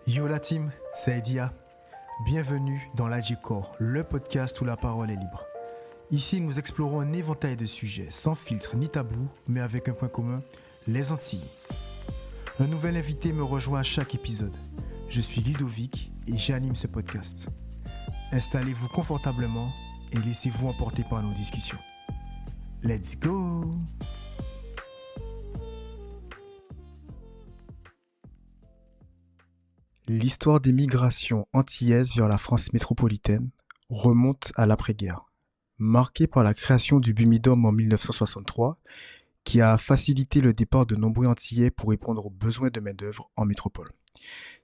Yo la team, c'est Edia. Bienvenue dans l'Agicor, le podcast où la parole est libre. Ici, nous explorons un éventail de sujets, sans filtre ni tabou, mais avec un point commun, les Antilles. Un nouvel invité me rejoint à chaque épisode. Je suis Ludovic et j'anime ce podcast. Installez-vous confortablement et laissez-vous emporter par nos discussions. Let's go! L'histoire des migrations antillaises vers la France métropolitaine remonte à l'après-guerre, marquée par la création du Bumidum en 1963, qui a facilité le départ de nombreux Antillais pour répondre aux besoins de main-d'œuvre en métropole.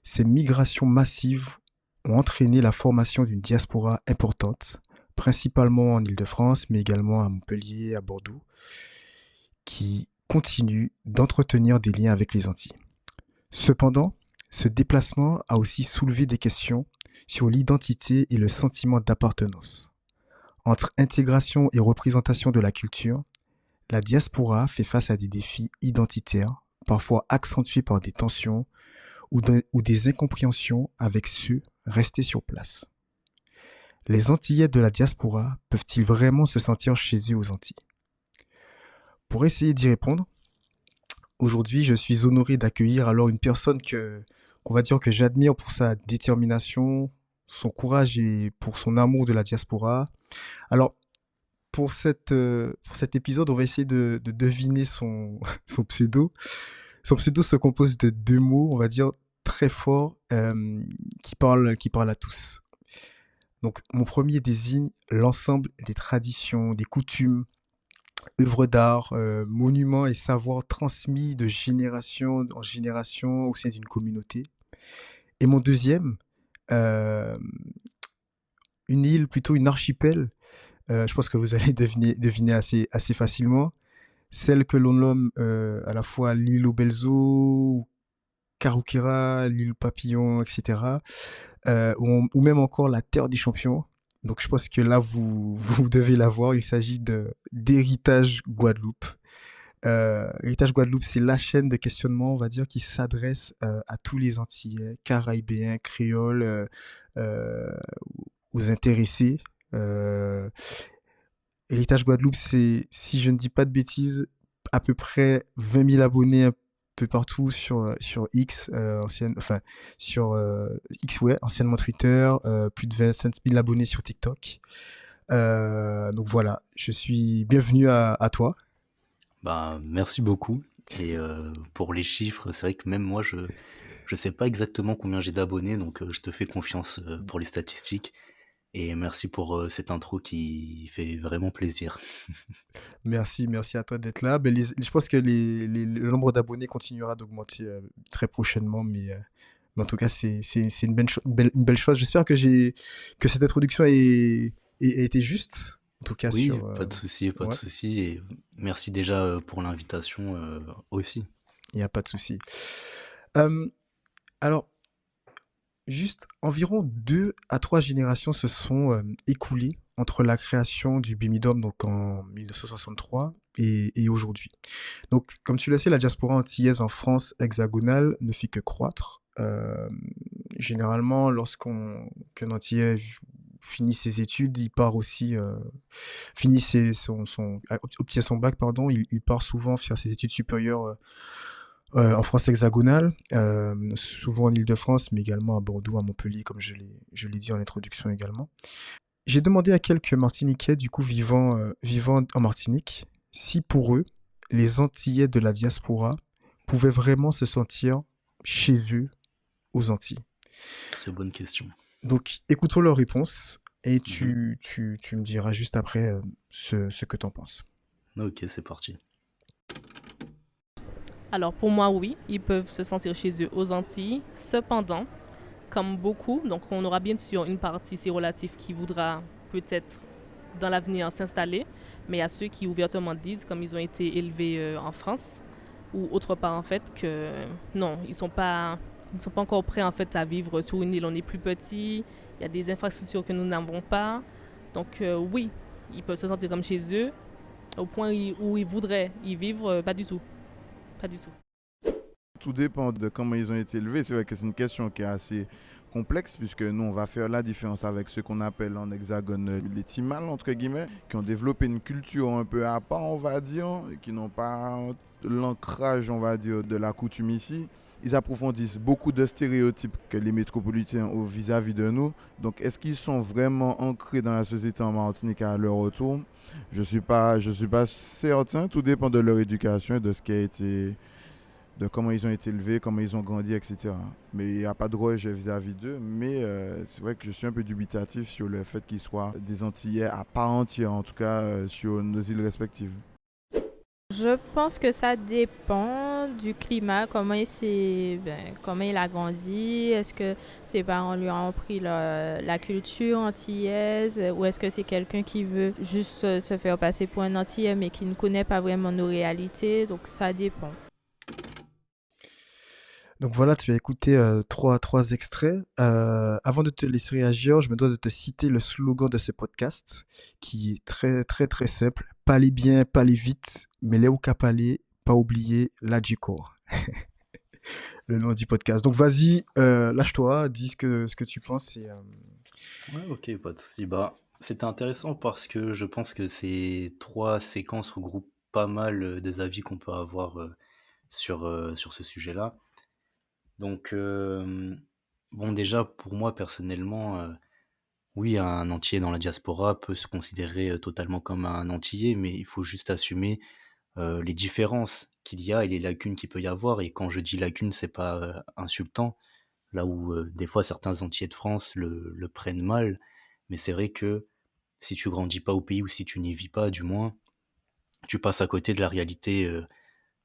Ces migrations massives ont entraîné la formation d'une diaspora importante, principalement en Île-de-France, mais également à Montpellier, à Bordeaux, qui continue d'entretenir des liens avec les Antilles. Cependant, ce déplacement a aussi soulevé des questions sur l'identité et le sentiment d'appartenance. Entre intégration et représentation de la culture, la diaspora fait face à des défis identitaires, parfois accentués par des tensions ou des incompréhensions avec ceux restés sur place. Les Antillais de la diaspora peuvent-ils vraiment se sentir chez eux aux Antilles ? Pour essayer d'y répondre, aujourd'hui, je suis honoré d'accueillir alors une personne qu'on va dire que j'admire pour sa détermination, son courage et pour son amour de la diaspora. Alors, pour cet épisode, on va essayer de deviner son pseudo. Son pseudo se compose de deux mots, on va dire, très forts, qui parlent à tous. Donc, mon premier désigne l'ensemble des traditions, des coutumes, œuvres d'art, monuments et savoirs transmis de génération en génération au sein d'une communauté. Et mon deuxième, une île, plutôt une archipel, je pense que vous allez deviner assez facilement, celle que l'on nomme à la fois l'île aux belles eaux, Carouquira, l'île Papillon, etc. Ou même encore la Terre des Champions. Donc je pense que là, vous devez la voir, il s'agit d'Héritage Guadeloupe. Héritage Guadeloupe, c'est la chaîne de questionnement, on va dire, qui s'adresse à tous les Antillais, Caraïbéens, créoles, aux intéressés. Héritage Guadeloupe, c'est, si je ne dis pas de bêtises, à peu près 20 000 abonnés un peu partout sur X, X, ouais, anciennement Twitter, plus de 25 000 abonnés sur TikTok. Donc voilà, je suis bienvenu à toi. Merci beaucoup. Et pour les chiffres, c'est vrai que même moi, je sais pas exactement combien j'ai d'abonnés, donc je te fais confiance pour les statistiques. Et merci pour cette intro qui fait vraiment plaisir. Merci à toi d'être là. Je pense que le nombre d'abonnés continuera d'augmenter très prochainement, mais en tout cas, c'est une belle chose. J'espère que cette introduction a été juste. En tout cas, Oui, sur. pas de souci, pas de Ouais, souci. Et merci déjà pour l'invitation aussi. il n'y a pas de souci. Euh, alors, juste environ 2 à 3 générations se sont écoulées entre la création du Bimidum, donc en 1963, et aujourd'hui. Donc, comme tu le sais, la diaspora antillaise en France hexagonale ne fait que croître. Généralement, qu'un Antillais finit ses études, il part aussi, obtient son bac, pardon, il part souvent faire ses études supérieures en France hexagonale, souvent en Île-de-France, mais également à Bordeaux, à Montpellier, comme je l'ai dit en introduction également. J'ai demandé à quelques Martiniquais, du coup, vivant en Martinique, si pour eux, les Antillais de la diaspora pouvaient vraiment se sentir chez eux aux Antilles. Très bonne question. Donc, écoutons leurs réponses et Mhm. tu me diras juste après ce que tu en penses. Ok, c'est parti. Alors pour moi, oui, ils peuvent se sentir chez eux aux Antilles. Cependant, comme beaucoup, donc on aura bien sûr une partie, c'est relatif, qui voudra peut-être dans l'avenir s'installer, mais il y a ceux qui ouvertement disent, comme ils ont été élevés en France ou autre part en fait, que non, ils ne sont pas encore prêts en fait à vivre sur une île. On est plus petit, il y a des infrastructures que nous n'avons pas. Donc oui, ils peuvent se sentir comme chez eux, au point où ils voudraient y vivre, pas du tout. Pas du tout. tout dépend de comment ils ont été élevés. C'est vrai que c'est une question qui est assez complexe puisque nous, on va faire la différence avec ceux qu'on appelle en hexagone les Timals, entre guillemets, qui ont développé une culture un peu à part, on va dire, et qui n'ont pas l'ancrage, on va dire, de la coutume ici. Ils approfondissent beaucoup de stéréotypes que les métropolitains ont vis-à-vis de nous. Donc, est-ce qu'ils sont vraiment ancrés dans la société en Martinique à leur retour? Je suis pas certain. Tout dépend de leur éducation et de ce qui a été, de comment ils ont été élevés, comment ils ont grandi, etc. Mais il n'y a pas de rejet vis-à-vis d'eux. Mais c'est vrai que je suis un peu dubitatif sur le fait qu'ils soient des Antillais à part entière, en tout cas sur nos îles respectives. Je pense que ça dépend du climat, comment il a grandi, est-ce que ses parents lui ont appris la culture antillaise ou est-ce que c'est quelqu'un qui veut juste se faire passer pour un Antillais mais qui ne connaît pas vraiment nos réalités, donc ça dépend. Donc voilà, tu as écouté trois extraits. Avant de te laisser réagir, je me dois de te citer le slogan de ce podcast, qui est très très très simple. Pas les bien, pas les vite, mais les ou capalé, pas oublier la Djico. Le nom du podcast. Donc vas-y, lâche-toi, dis ce que tu penses. Ouais, ok, pas de souci. Bah, c'était intéressant parce que je pense que ces trois séquences regroupent pas mal des avis qu'on peut avoir sur ce sujet-là. Donc, bon, déjà, pour moi, personnellement, oui, un Antillais dans la diaspora peut se considérer totalement comme un Antillais, mais il faut juste assumer les différences qu'il y a et les lacunes qu'il peut y avoir. Et quand je dis lacunes, c'est pas insultant, là où des fois certains Antillais de France le prennent mal, mais c'est vrai que si tu grandis pas au pays ou si tu n'y vis pas, du moins, tu passes à côté de la réalité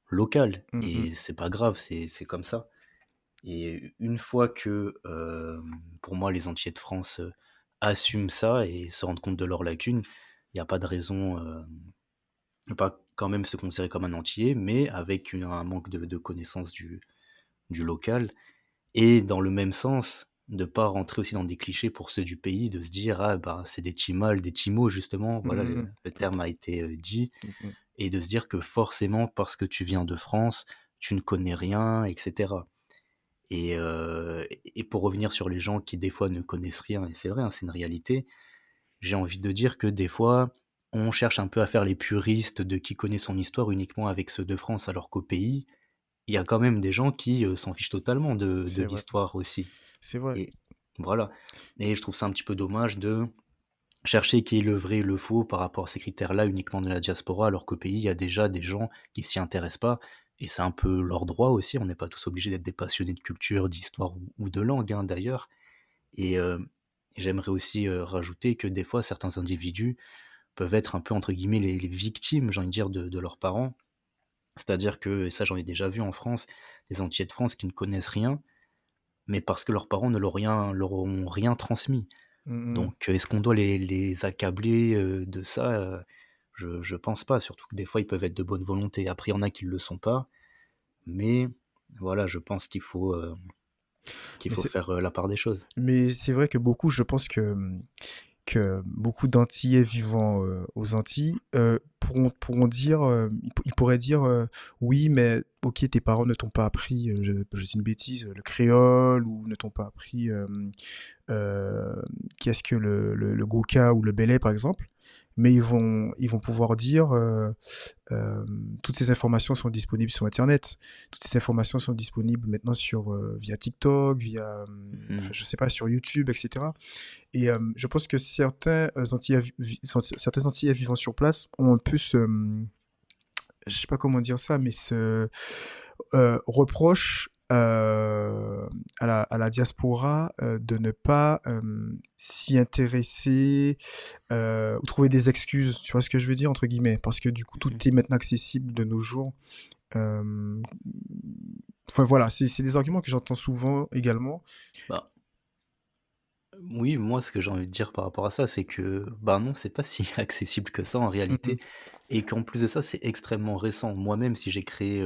locale. Mhm, Et c'est pas grave, c'est comme ça. Et une fois que, pour moi, les Antillais de France assument ça et se rendent compte de leurs lacunes, il n'y a pas de raison de pas quand même se considérer comme un Antillais, mais avec un manque de connaissance du local. Et dans le même sens, de pas rentrer aussi dans des clichés pour ceux du pays, de se dire ah bah c'est des Timals, des Timos justement, voilà mhm, le terme a été dit, mhm, et de se dire que forcément parce que tu viens de France, tu ne connais rien, etc. Et pour revenir sur les gens qui des fois ne connaissent rien, et c'est vrai, hein, c'est une réalité, j'ai envie de dire que des fois, on cherche un peu à faire les puristes de qui connaît son histoire uniquement avec ceux de France, alors qu'au pays, il y a quand même des gens qui s'en fichent totalement de c'est vrai, l'histoire aussi. c'est vrai. Et voilà. Et je trouve ça un petit peu dommage de chercher qui est le vrai et le faux par rapport à ces critères-là uniquement de la diaspora, alors qu'au pays, il y a déjà des gens qui s'y intéressent pas. Et c'est un peu leur droit aussi. On n'est pas tous obligés d'être des passionnés de culture, d'histoire ou de langue, hein, d'ailleurs. Et j'aimerais aussi rajouter que des fois, certains individus peuvent être un peu, entre guillemets, les victimes, j'ai envie de dire, de leurs parents. C'est-à-dire que, et ça j'en ai déjà vu en France, des Antillais de France qui ne connaissent rien, mais parce que leurs parents ne leur ont rien transmis. Mhm. Donc, est-ce qu'on doit les accabler de ça je pense pas, surtout que des fois ils peuvent être de bonne volonté. Après, il y en a qui ne le sont pas, mais voilà, je pense qu'il Mais faut c'est, faire la part des choses. mais c'est vrai que beaucoup, je pense que beaucoup d'Antillais vivant aux Antilles pourront dire, ils pourraient dire, oui, mais ok, tes parents ne t'ont pas appris, je dis une bêtise, le créole, ou ne t'ont pas appris euh, qu'est-ce que le Gouka ou le Belay, par exemple. Mais ils vont pouvoir dire, euh, toutes ces informations sont disponibles sur Internet. Toutes ces informations sont disponibles maintenant via TikTok, enfin, Mhm. je sais pas, sur YouTube, etc. Et je pense que certains Antillais vivant sur place ont un peu je sais pas comment dire ça, mais ce reproche à la diaspora de ne pas s'y intéresser ou trouver des excuses, tu vois ce que je veux dire, entre guillemets, parce que du coup, tout Mhm. est maintenant accessible de nos jours. Euh, Enfin voilà, c'est des arguments que j'entends souvent également. Bah, oui, moi, ce que j'ai envie de dire par rapport à ça, c'est que, bah non, c'est pas si accessible que ça en Mhm, réalité, et qu'en plus de ça, c'est extrêmement récent. Moi-même, si j'ai créé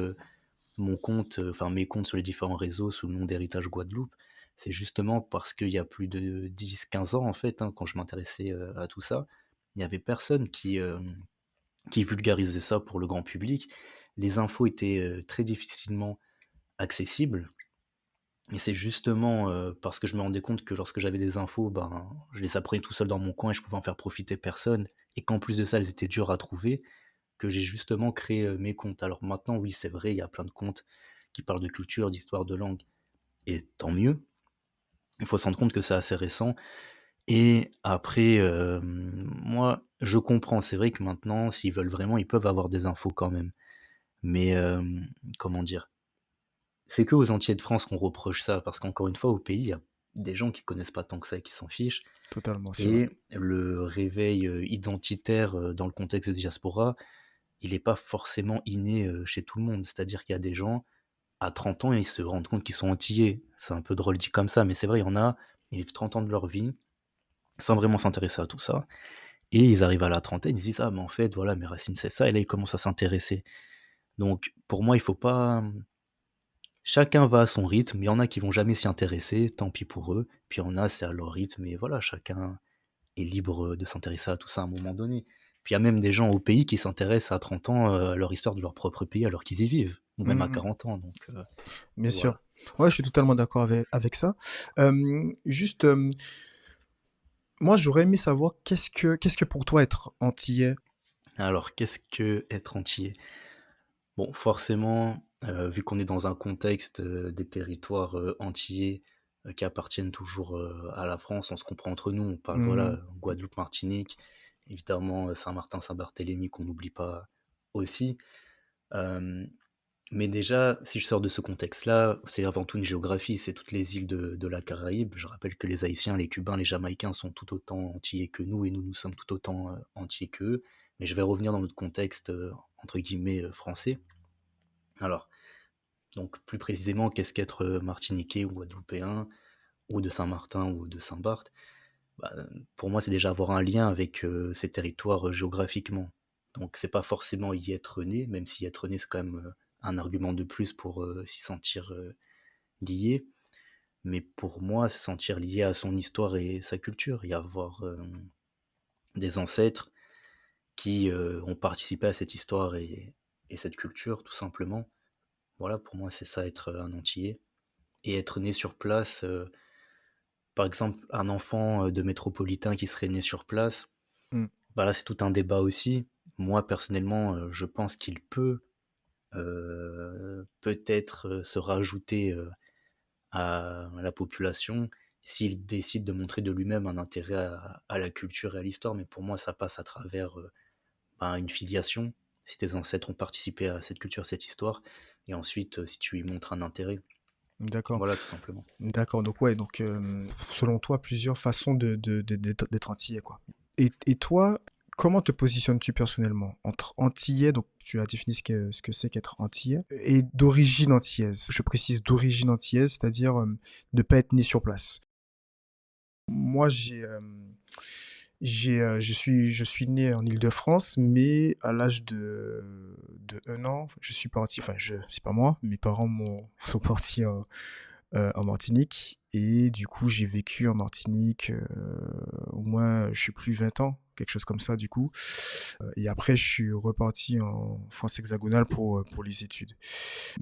mon compte, enfin mes comptes sur les différents réseaux sous le nom d'Héritage Guadeloupe, c'est justement parce qu'il y a plus de 10, 15 ans, en fait, hein, quand je m'intéressais à tout ça, il n'y avait personne qui vulgarisait ça pour le grand public. Les infos étaient très difficilement accessible. Et c'est justement parce que je me rendais compte que lorsque j'avais des infos, ben, je les apprenais tout seul dans mon coin et je pouvais en faire profiter personne. Et qu'en plus de ça, elles étaient dures à trouver, que j'ai justement créé mes comptes. Alors maintenant, oui, c'est vrai, il y a plein de comptes qui parlent de culture, d'histoire, de langue, et tant mieux. Il faut se rendre compte que c'est assez récent. Et après, moi, je comprends. C'est vrai que maintenant, s'ils veulent vraiment, ils peuvent avoir des infos quand même. Mais comment dire? C'est que aux Antillais de France qu'on reproche ça, parce qu'encore une fois, au pays, il y a des gens qui connaissent pas tant que ça et qui s'en fichent. Totalement, c'est vrai. Et le réveil identitaire dans le contexte de diaspora, il n'est pas forcément inné chez tout le monde. C'est-à-dire qu'il y a des gens, à 30 ans, ils se rendent compte qu'ils sont antillais. C'est un peu drôle dit comme ça, mais c'est vrai, il y en a, ils vivent 30 ans de leur vie sans vraiment s'intéresser à tout ça. Et ils arrivent à la trentaine, ils se disent: «Ah, mais en fait, voilà, mes racines, c'est ça», et là, ils commencent à s'intéresser. Donc, pour moi, il faut pas. Chacun va à son rythme. Il y en a qui vont jamais s'y intéresser, tant pis pour eux. Puis il y en a, c'est à leur rythme. Et voilà, chacun est libre de s'intéresser à tout ça à un moment donné. Puis il y a même des gens au pays qui s'intéressent à 30 ans à leur histoire de leur propre pays alors qu'ils y vivent, ou même à Mhm, 40 ans. Donc bien sûr. voilà. Ouais, je suis totalement d'accord avec ça. Juste, moi, j'aurais aimé savoir qu'est-ce que pour toi être antillais? Alors, qu'est-ce que être entier? Bon, forcément, vu qu'on est dans un contexte des territoires antillais qui appartiennent toujours à la France, on se comprend entre nous. On parle, Mhm, voilà, Guadeloupe, Martinique, évidemment Saint-Martin, Saint-Barthélemy qu'on n'oublie pas aussi. Euh, mais déjà, si je sors de ce contexte-là, c'est avant tout une géographie, c'est toutes les îles de la Caraïbe. Je rappelle que les Haïtiens, les Cubains, les Jamaïcains sont tout autant antillais que nous et nous, nous sommes tout autant antillais qu'eux. Mais je vais revenir dans notre contexte, entre guillemets, français. Alors, donc plus précisément, qu'est-ce qu'être martiniquais ou guadeloupéen, ou de Saint-Martin ou de Saint-Barth? Bah, pour moi, c'est déjà avoir un lien avec ces territoires géographiquement. Donc c'est pas forcément y être né, même si y être né, c'est quand même un argument de plus pour s'y sentir lié. Mais pour moi, se sentir lié à son histoire et sa culture, y avoir des ancêtres qui ont participé à cette histoire et cette culture, tout simplement. Voilà, pour moi, c'est ça être un Antillais. Et être né sur place, par exemple, un enfant de métropolitain qui serait né sur place, mhm. bah là, c'est tout un débat aussi. Moi, personnellement, je pense qu'il peut peut-être se rajouter à la population s'il décide de montrer de lui-même un intérêt à la culture et à l'histoire. Mais pour moi, ça passe à travers ben, une filiation, si tes ancêtres ont participé à cette culture, cette histoire, et ensuite, si tu y montres un intérêt. D'accord. Voilà, tout simplement. D'accord. Donc ouais, donc selon toi, plusieurs façons d'être antillais, quoi. Et toi, comment te positionnes-tu personnellement entre antillais, donc tu as défini ce que c'est qu'être antillais, et d'origine antillaise. Je précise d'origine antillaise, c'est-à-dire ne pas être né sur place. Moi, je suis né en Île-de-France, mais à l'âge de 1 an, je suis parti, enfin, c'est pas moi, mes parents sont partis en Martinique, et du coup, j'ai vécu en Martinique au moins, je sais plus, 20 ans, quelque chose comme ça, du coup. Et après, je suis reparti en France hexagonale pour les études.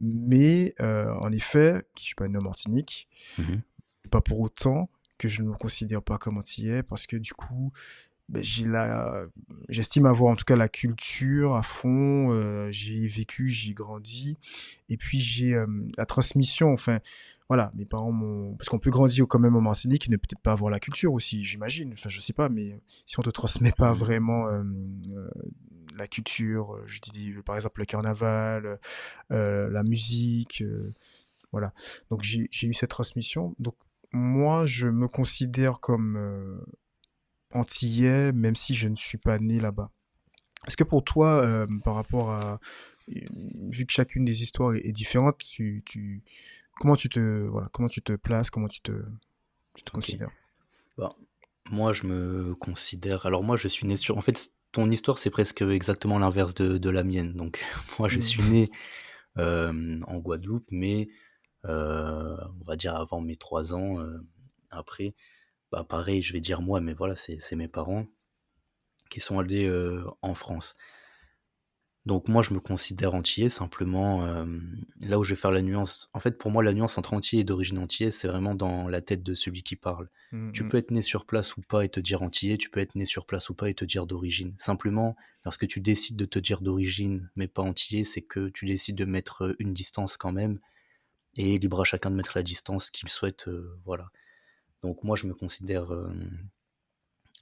Mais en effet, je suis pas né en Martinique, Mhm. pas pour autant que je ne me considère pas comme antillais, parce que du coup, ben, j'estime avoir en tout cas la culture à fond, j'y ai vécu, j'y ai grandi, et puis j'ai la transmission, enfin, voilà, mes parents m'ont, parce qu'on peut grandir quand même en Martinique et ne peut-être pas avoir la culture aussi, j'imagine, enfin, je sais pas, mais si on te transmet pas Mhm. vraiment la culture, je dis par exemple le carnaval, la musique, voilà. Donc j'ai eu cette transmission. Donc moi, je me considère comme antillais, même si je ne suis pas né là-bas. Est-ce que pour toi, par rapport à, vu que chacune des histoires est différente, comment tu te places, comment tu te Ok. considères? Bah, moi, je me considère. Alors, moi, je suis né sur. En fait, ton histoire, c'est presque exactement l'inverse de la mienne. Donc, moi, je suis Hmm. né en Guadeloupe, mais on va dire avant mes 3 ans. Après, bah, pareil, je vais dire moi, mais voilà, c'est mes parents qui sont allés en France. Donc moi, je me considère antillais, simplement, là où je vais faire la nuance en fait, pour moi, la nuance entre antillais et d'origine antillaise, c'est vraiment dans la tête de celui qui parle. Tu Mhm. peux être né sur place ou pas et te dire antillais, tu peux être né sur place ou pas et te dire d'origine. Simplement, lorsque tu décides de te dire d'origine, mais pas antillais, c'est que tu décides de mettre, une distance quand même, et libre à chacun de mettre la distance qu'il souhaite, voilà. Donc moi, je me considère,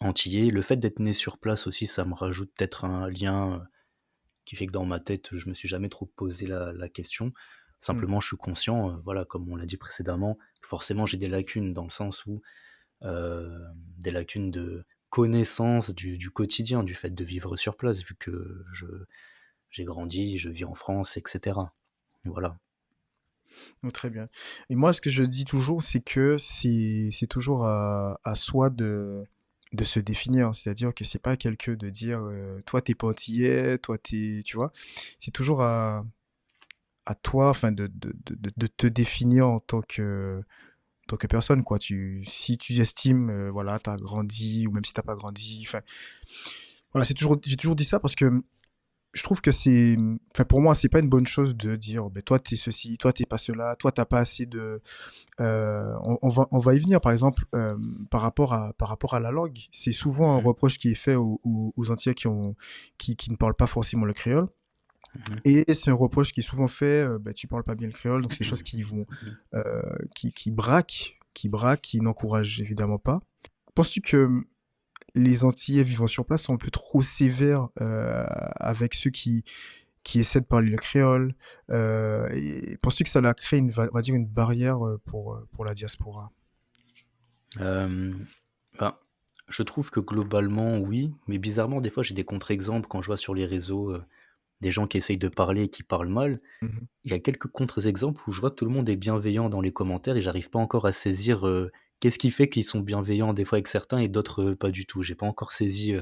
antillais. Le fait d'être né sur place aussi, ça me rajoute peut-être un lien, qui fait que dans ma tête, je me suis jamais trop posé la question. Mhm. Simplement, je suis conscient, voilà, comme on l'a dit précédemment, forcément j'ai des lacunes dans le sens où, des lacunes de connaissance du quotidien, du fait de vivre sur place, vu que j'ai grandi, je vis en France, et cetera. Voilà. Oh, très bien. Et moi, ce que je dis toujours, c'est que c'est toujours à soi de se définir. C'est-à-dire que c'est pas à quelqu'un de dire toi t'es pas antillais, toi t'es, tu vois. C'est toujours à toi, enfin, de te définir en tant que personne, quoi. Si tu estimes, voilà, t'as grandi, ou même si t'as pas grandi, enfin, voilà, j'ai toujours dit ça parce que je trouve que enfin, pour moi, c'est pas une bonne chose de dire, ben, toi, t'es ceci, toi, t'es pas cela, toi, t'as pas assez de, on va y venir, par exemple, par rapport à la langue. C'est souvent un Mhm, reproche qui est fait aux Antillais qui ne parlent pas forcément le créole. mhm, Et c'est un reproche qui est souvent fait, bah, tu parles pas bien le créole, donc c'est des choses qui vont, mhm. qui n'encouragent évidemment pas. Penses-tu que les Antillais vivant sur place sont un peu trop sévères avec ceux qui essaient de parler le créole et penses-tu que ça a créé on va dire une barrière pour la diaspora? Euh, ben, je trouve que globalement, oui, mais bizarrement, des fois, j'ai des contre-exemples quand je vois sur les réseaux, des gens qui essayent de parler et qui parlent mal. Mhm. Il y a quelques contre-exemples où je vois que tout le monde est bienveillant dans les commentaires et j'arrive pas encore à saisir, qu'est-ce qui fait qu'ils sont bienveillants des fois avec certains et d'autres, pas du tout. J'ai pas encore saisi,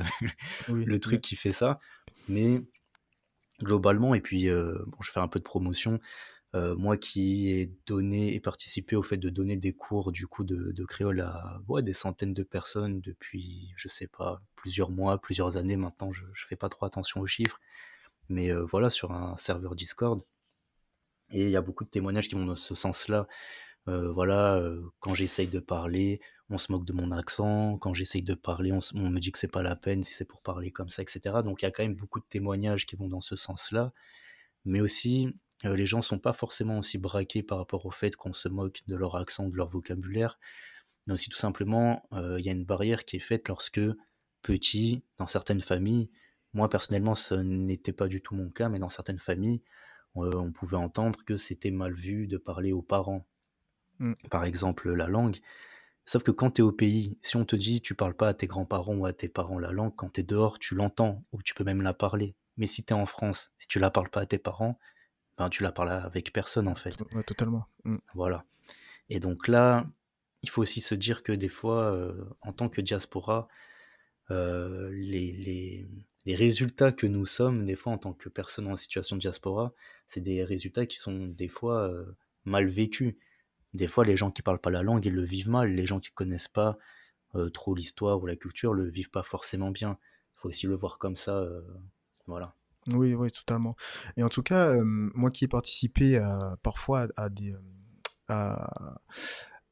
Oui, le oui. truc qui fait ça, mais globalement et puis, bon, je fais un peu de promotion, moi qui ai donné et participé au fait de donner des cours du coup de créole à, ouais, des centaines de personnes depuis, je sais pas, plusieurs mois, plusieurs années maintenant, je fais pas trop attention aux chiffres, mais, voilà, sur un serveur Discord, et il y a beaucoup de témoignages qui vont dans ce sens-là. Voilà, quand j'essaye de parler, on se moque de mon accent. Quand j'essaye de parler, on me dit que c'est pas la peine si c'est pour parler comme ça, et cetera. Donc il y a quand même beaucoup de témoignages qui vont dans ce sens-là. Mais aussi, les gens sont pas forcément aussi braqués par rapport au fait qu'on se moque de leur accent ou de leur vocabulaire. Mais aussi tout simplement, il y a une barrière qui est faite lorsque petit, dans certaines familles, moi personnellement ce n'était pas du tout mon cas, mais dans certaines familles, on pouvait entendre que c'était mal vu de parler aux parents, Mm. par exemple la langue. Sauf que quand tu es au pays, si on te dit tu parles pas à tes grands-parents ou à tes parents la langue, quand tu es dehors, tu l'entends ou tu peux même la parler. Mais si tu es en France, si tu la parles pas à tes parents, ben tu la parles avec personne en fait. Ouais, totalement. Mm. Voilà. Et donc là, il faut aussi se dire que des fois, en tant que diaspora, les résultats que nous sommes, des fois en tant que personne en situation de diaspora, c'est des résultats qui sont des fois mal vécus. Des fois, les gens qui parlent pas la langue, ils le vivent mal. Les gens qui connaissent pas trop l'histoire ou la culture le vivent pas forcément bien. Il faut aussi le voir comme ça. Voilà. Oui, oui, totalement. Et en tout cas, moi qui ai participé parfois à à,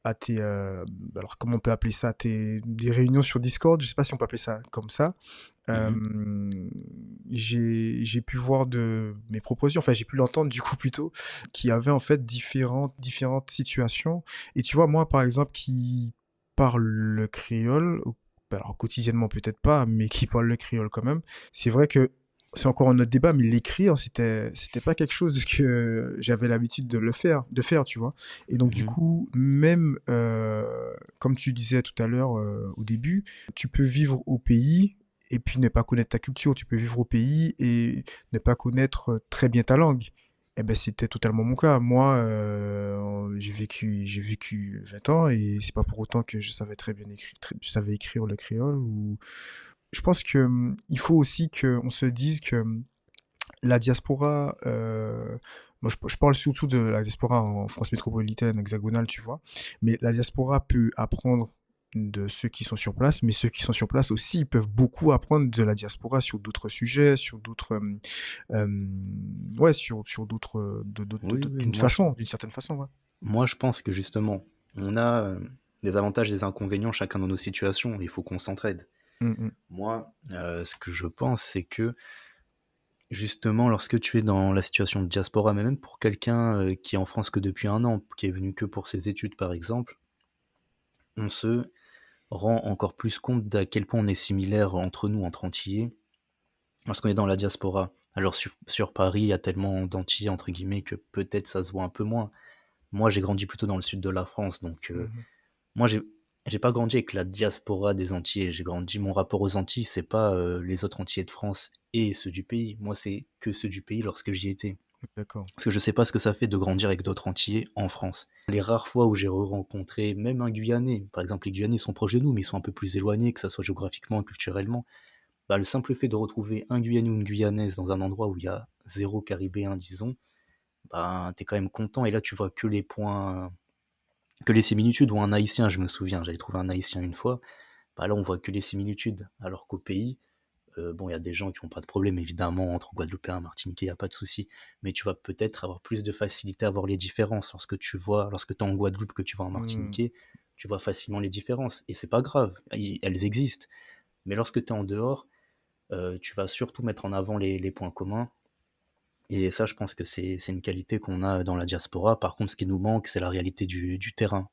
à tes, alors comment on peut appeler ça, des réunions sur Discord, je sais pas si on peut appeler ça comme ça. Mhm. J'ai pu voir de mes propositions, enfin j'ai pu l'entendre du coup plutôt, qui avait en fait différentes situations. Et tu vois, moi par exemple qui parle le créole, alors quotidiennement peut-être pas, mais qui parle le créole quand même, c'est vrai que c'est encore un autre débat, mais l'écrire, c'était pas quelque chose que j'avais l'habitude de faire, tu vois. Et donc, du Mhm. coup, même, comme tu disais tout à l'heure, au début, tu peux vivre au pays et puis ne pas connaître ta culture. Tu peux vivre au pays et ne pas connaître très bien ta langue. Eh ben, c'était totalement mon cas. Moi, j'ai vécu 20 ans et c'est pas pour autant que je savais très bien écrire, je savais écrire le créole ou je pense que il faut aussi qu'on se dise que la diaspora, moi je parle surtout de la diaspora en France métropolitaine, hexagonale, tu vois, mais la diaspora peut apprendre de ceux qui sont sur place, mais ceux qui sont sur place aussi, ils peuvent beaucoup apprendre de la diaspora sur d'autres sujets, sur d'autres, ouais, sur d'autres, Oui, oui, d'une façon, d'une certaine façon, ouais. moi je pense que justement, on a des avantages et des inconvénients chacun dans nos situations, et il faut qu'on s'entraide. Moi, ce que je pense, c'est que justement, lorsque tu es dans la situation de diaspora, mais même pour quelqu'un qui est en France que depuis 1 an, qui est venu que pour ses études par exemple, on se rend encore plus compte d'à quel point on est similaires entre nous, entre Antillais, lorsqu'on est dans la diaspora. Alors sur Paris, il y a tellement d'Antillais, entre guillemets, que peut-être ça se voit un peu moins. Moi, j'ai grandi plutôt dans le sud de la France, donc moi, j'ai pas grandi avec la diaspora des Antillais. J'ai grandi, mon rapport aux Antilles, c'est pas les autres Antillais de France et ceux du pays. Moi, c'est que ceux du pays lorsque j'y étais. D'accord. Parce que je sais pas ce que ça fait de grandir avec d'autres Antillais en France. Les rares fois où j'ai rencontré même un Guyanais, par exemple, les Guyanais sont proches de nous, mais ils sont un peu plus éloignés, que ça soit géographiquement, culturellement. Bah, le simple fait de retrouver un Guyanais ou une Guyanaise dans un endroit où il y a 0 Caribéen, disons, bah, t'es quand même content. Et là, tu vois que les points, que les similitudes. Ou un Haïtien, je me souviens, j'avais trouvé un Haïtien une fois. Bah, là, on voit que les similitudes. Alors qu'au pays, bon, il y a des gens qui n'ont pas de problème, évidemment, entre Guadeloupéens et Martiniquais, il n'y a pas de souci. Mais tu vas peut-être avoir plus de facilité à voir les différences. Lorsque tu es en Guadeloupe, que tu vas en Martiniquais, tu vois facilement les différences. Et c'est pas grave, elles existent. Mais lorsque tu es en dehors, tu vas surtout mettre en avant les points communs. Et ça, je pense que c'est une qualité qu'on a dans la diaspora. Par contre, ce qui nous manque, c'est la réalité du terrain,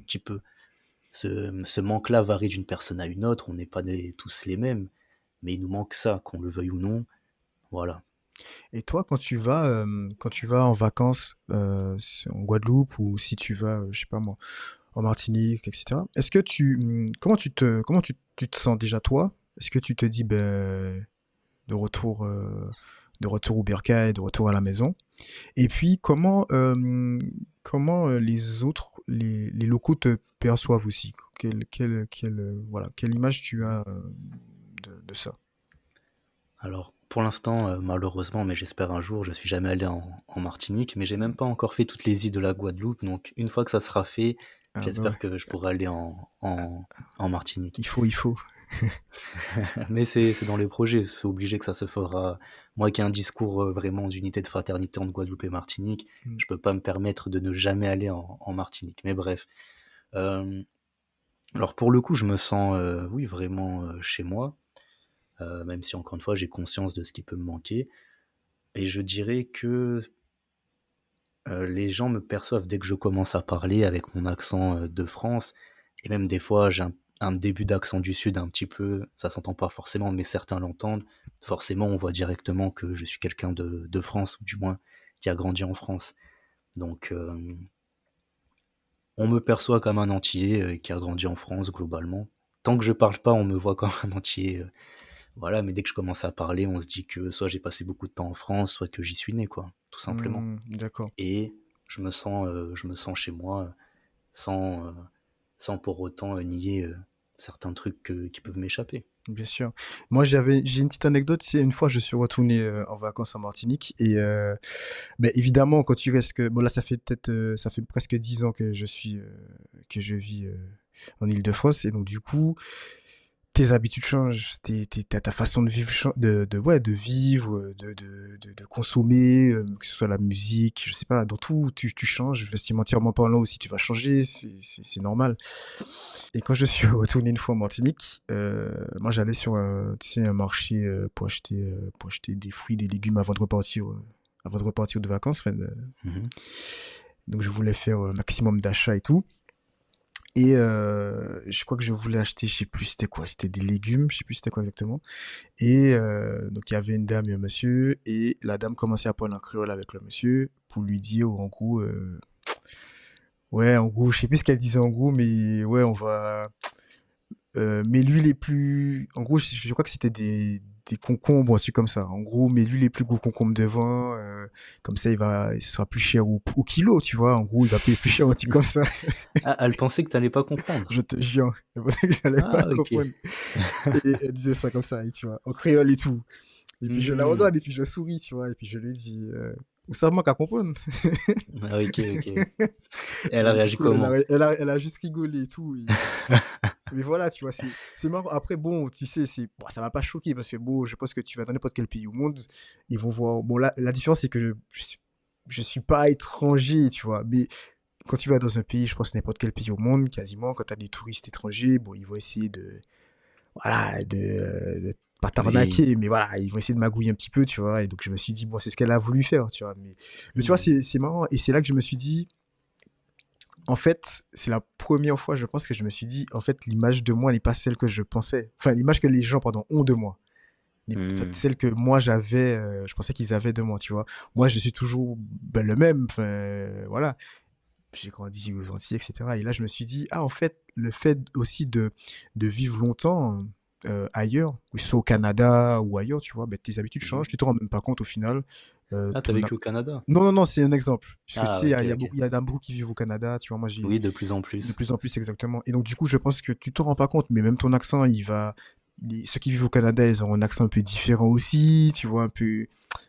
qui peut. Ce manque-là varie d'une personne à une autre. On n'est pas tous les mêmes, mais il nous manque ça, qu'on le veuille ou non. Voilà. Et toi, quand tu vas en vacances en Guadeloupe ou si tu vas, je sais pas moi, en Martinique, etc. Est-ce que comment tu te sens déjà toi? Est-ce que tu te dis, ben, de retour, euh, de retour au Bercail, de retour à la maison? Et puis, comment les autres, les locaux te perçoivent aussi? Voilà, quelle image tu as de ça? Alors, pour l'instant, malheureusement, mais j'espère un jour, je suis jamais allé en Martinique, mais j'ai même pas encore fait toutes les îles de la Guadeloupe. Donc, une fois que ça sera fait, Ah bah ouais, j'espère que je pourrai aller en Martinique. il faut. Mais c'est dans les projets, c'est obligé que ça se fera. Moi qui ai un discours vraiment d'unité de fraternité entre Guadeloupe et Martinique, Mm. je peux pas me permettre de ne jamais aller en Martinique. Mais bref. Euh, alors pour le coup, je me sens, oui, vraiment chez moi, même si encore une fois, j'ai conscience de ce qui peut me manquer. Et je dirais que les gens me perçoivent dès que je commence à parler avec mon accent de France, et même des fois j'ai un début d'accent du Sud un petit peu, ça s'entend pas forcément, mais certains l'entendent. Forcément, on voit directement que je suis quelqu'un de France, ou du moins qui a grandi en France. Donc, on me perçoit comme un Antillais qui a grandi en France globalement. Tant que je parle pas, on me voit comme un Antillais. Voilà, mais dès que je commence à parler, on se dit que soit j'ai passé beaucoup de temps en France, soit que j'y suis né, quoi, tout simplement. D'accord, Et je me sens chez moi sans, sans pour autant nier certains trucs qui peuvent m'échapper. bien sûr. Moi, j'ai une petite anecdote. C'est une fois, je suis retourné en vacances en Martinique et ben, évidemment, quand tu restes bon là, ça fait presque 10 ans que je vis en Île-de-France et donc du coup, tes habitudes changent, ta façon de vivre, ouais, de vivre, de consommer, que ce soit la musique, je sais pas, dans tout, tu changes, vestimentairement parlant aussi, tu vas changer, c'est normal. Et quand je suis retourné une fois en Martinique, moi j'allais sur tu sais, un marché pour acheter des fruits, des légumes avant de repartir de vacances. Enfin, Mhm. donc je voulais faire un maximum d'achats et tout. Et je crois que je voulais acheter, je sais plus c'était quoi, c'était des légumes, je sais plus c'était quoi exactement. Et donc il y avait une dame et un monsieur, et la dame commençait à parler en créole avec le monsieur pour lui dire en gros, ouais, en gros, je sais plus ce qu'elle disait en gros, mais ouais, on va, mais lui les plus, en gros, je crois que c'était des concombres, un truc comme ça. En gros, mais lui les plus gros concombres devant, comme ça ce sera plus cher au kilo, tu vois. En gros, il va payer plus cher, un truc comme ça. Ah, elle pensait que t'allais pas comprendre. Je te jure, c'est pour ça que j'allais pas Ah, ok. comprendre. Et elle disait ça comme ça, et tu vois, en créole et tout. Et puis je la Hmm. regarde et puis je souris, tu vois, et puis je lui dis, Ça manque à comprendre. Ah, ok, ok. Elle a Et du réagi coup, comment? elle a juste rigolé et tout. Mais voilà, tu vois, c'est marrant. Après, bon, tu sais, bon, ça m'a pas choqué parce que, bon, je pense que tu vas dans n'importe quel pays au monde, ils vont voir. Bon, là, la différence, c'est que je suis pas étranger, tu vois. Mais quand tu vas dans un pays, je pense n'importe quel pays au monde, quasiment, quand tu as des touristes étrangers, bon, ils vont essayer voilà, de pas Oui. t'arnaquer, mais voilà, ils vont essayer de magouiller un petit peu, tu vois. Et donc, je me suis dit, bon, c'est ce qu'elle a voulu faire, tu vois. Mais tu vois, Hmm. c'est marrant. Et c'est là que je me suis dit, en fait, c'est la première fois, je pense, que je me suis dit, en fait, l'image de moi n'est pas celle que je pensais. Enfin, l'image que les gens, pardon, ont de moi n'est peut-être Hmm. celle que moi j'avais, je pensais qu'ils avaient de moi, tu vois. Moi, je suis toujours ben, le même, enfin, voilà. J'ai grandi aux Antilles, etc. Et là, je me suis dit, ah, en fait, le fait aussi de vivre longtemps ailleurs, que ce soit au Canada ou ailleurs, tu vois, ben, tes habitudes Mhm. changent, tu te rends même pas compte au final. Ah, t'as Ton... vécu au Canada? Non, non, non, c'est un exemple. Parce que tu Ah, sais, ok, il y a ok. beaucoup, il y a beaucoup qui vivent au Canada, tu vois, moi, j'ai Oui, de plus en de plus. plus en plus exactement. Et donc, du coup, je pense que tu te rends pas compte, mais même ton accent, il va. Ceux qui vivent au Canada, ils ont un accent un peu différent aussi, tu vois, un peu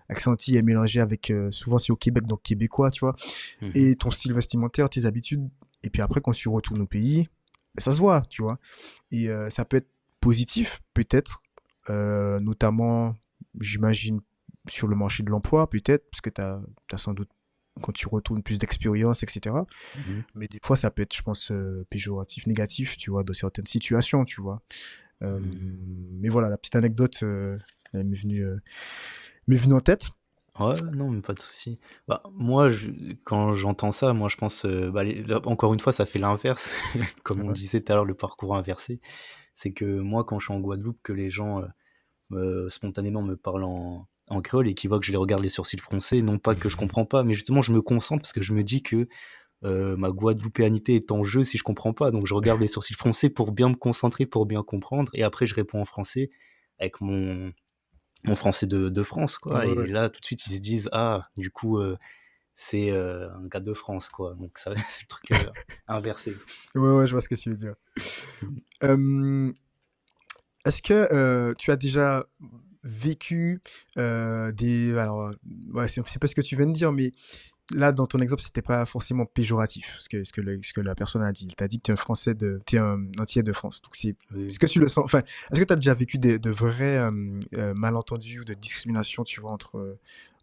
accent antillais mélangé avec. Souvent, c'est au Québec, donc québécois, tu vois. Mhm. Et ton style vestimentaire, tes habitudes. Et puis après, quand tu retournes au pays, ben, ça se voit, tu vois. Et ça peut être positif, peut-être, notamment, j'imagine, sur le marché de l'emploi, peut-être, parce que tu as sans doute, quand tu retournes, plus d'expérience, etc. Mhm. Mais des fois, ça peut être, je pense, péjoratif, négatif, tu vois, dans certaines situations, tu vois. Mhm. Mais voilà, la petite anecdote, elle m'est venue en tête. Ouais, non, mais pas de souci. Bah, moi, quand j'entends ça, moi, je pense, bah, là, encore une fois, ça fait l'inverse. Comme on Ouais. disait tout à l'heure, le parcours inversé. C'est que moi, quand je suis en Guadeloupe, que les gens spontanément me parlent en créole et qu'ils voient que je les regarde les sourcils froncés, non pas que je comprends pas, mais justement, je me concentre parce que je me dis que ma guadeloupéanité est en jeu si je comprends pas. Donc, je regarde les sourcils froncés pour bien me concentrer, pour bien comprendre. Et après, je réponds en français avec mon français de France, Ouais, quoi. ouais, Et ouais. là, tout de suite, ils se disent, ah, du coup, c'est un gars de France, quoi. Donc, ça, c'est le truc inversé. Ouais, ouais, je vois ce que tu veux dire. Euh, Est-ce que tu as déjà vécu Alors, ouais, c'est pas ce que tu viens de dire, mais là, dans ton exemple, c'était pas forcément péjoratif, ce que la personne a dit. Elle t'a dit que tu es un Français t'es un entier de France. Donc, est-ce Oui. que tu le sens, enfin, est-ce que tu as déjà vécu de vrais malentendus ou de discrimination, tu vois,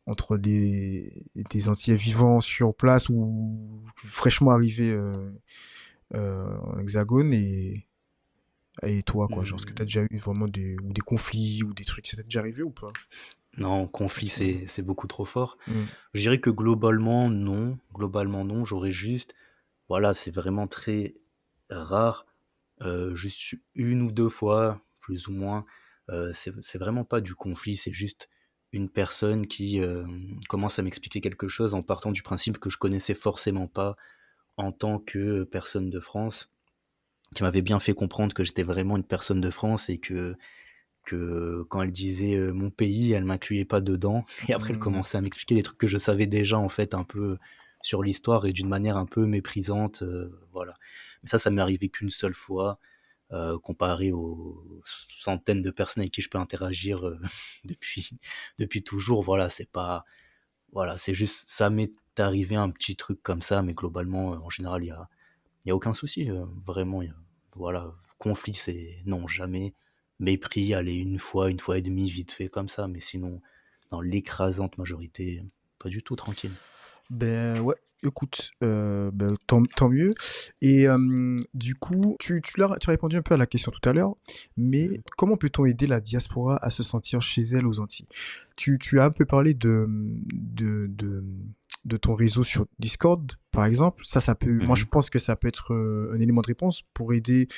entre des Antillais vivant sur place ou fraîchement arrivés en Hexagone et toi, quoi, genre, est-ce que tu as Hmm. déjà eu vraiment ou des conflits ou des trucs, ça t'est déjà arrivé ou pas? Non, conflit, c'est beaucoup trop fort. Hmm. Je dirais que globalement, non. Globalement, non. J'aurais juste, voilà, c'est vraiment très rare. Juste une ou deux fois, plus ou moins. C'est vraiment pas du conflit, c'est juste une personne qui commence à m'expliquer quelque chose en partant du principe que je connaissais forcément pas en tant que personne de France, qui m'avait bien fait comprendre que j'étais vraiment une personne de France et que quand elle disait mon pays, elle m'incluait pas dedans. Et après, elle Hmm. commençait à m'expliquer des trucs que je savais déjà, en fait, un peu sur l'histoire et d'une manière un peu méprisante. Voilà. Mais ça m'est arrivé qu'une seule fois, comparé aux centaines de personnes avec qui je peux interagir depuis, depuis toujours. Voilà, c'est pas. Voilà, c'est juste, ça m'est arrivé un petit truc comme ça, mais globalement, en général, il y a aucun souci. Vraiment, voilà, conflit, c'est non, jamais. Mépris, allez, une fois et demie, vite fait comme ça, mais sinon, dans l'écrasante majorité, pas du tout tranquille. Ben ouais, écoute, ben, tant mieux. Et du coup, tu as répondu un peu à la question tout à l'heure, mais Mhm. comment peut-on aider la diaspora à se sentir chez elle aux Antilles? Tu as un peu parlé de ton réseau sur Discord, par exemple. Ça peut, moi je Mhm. pense que ça peut être un élément de réponse pour aider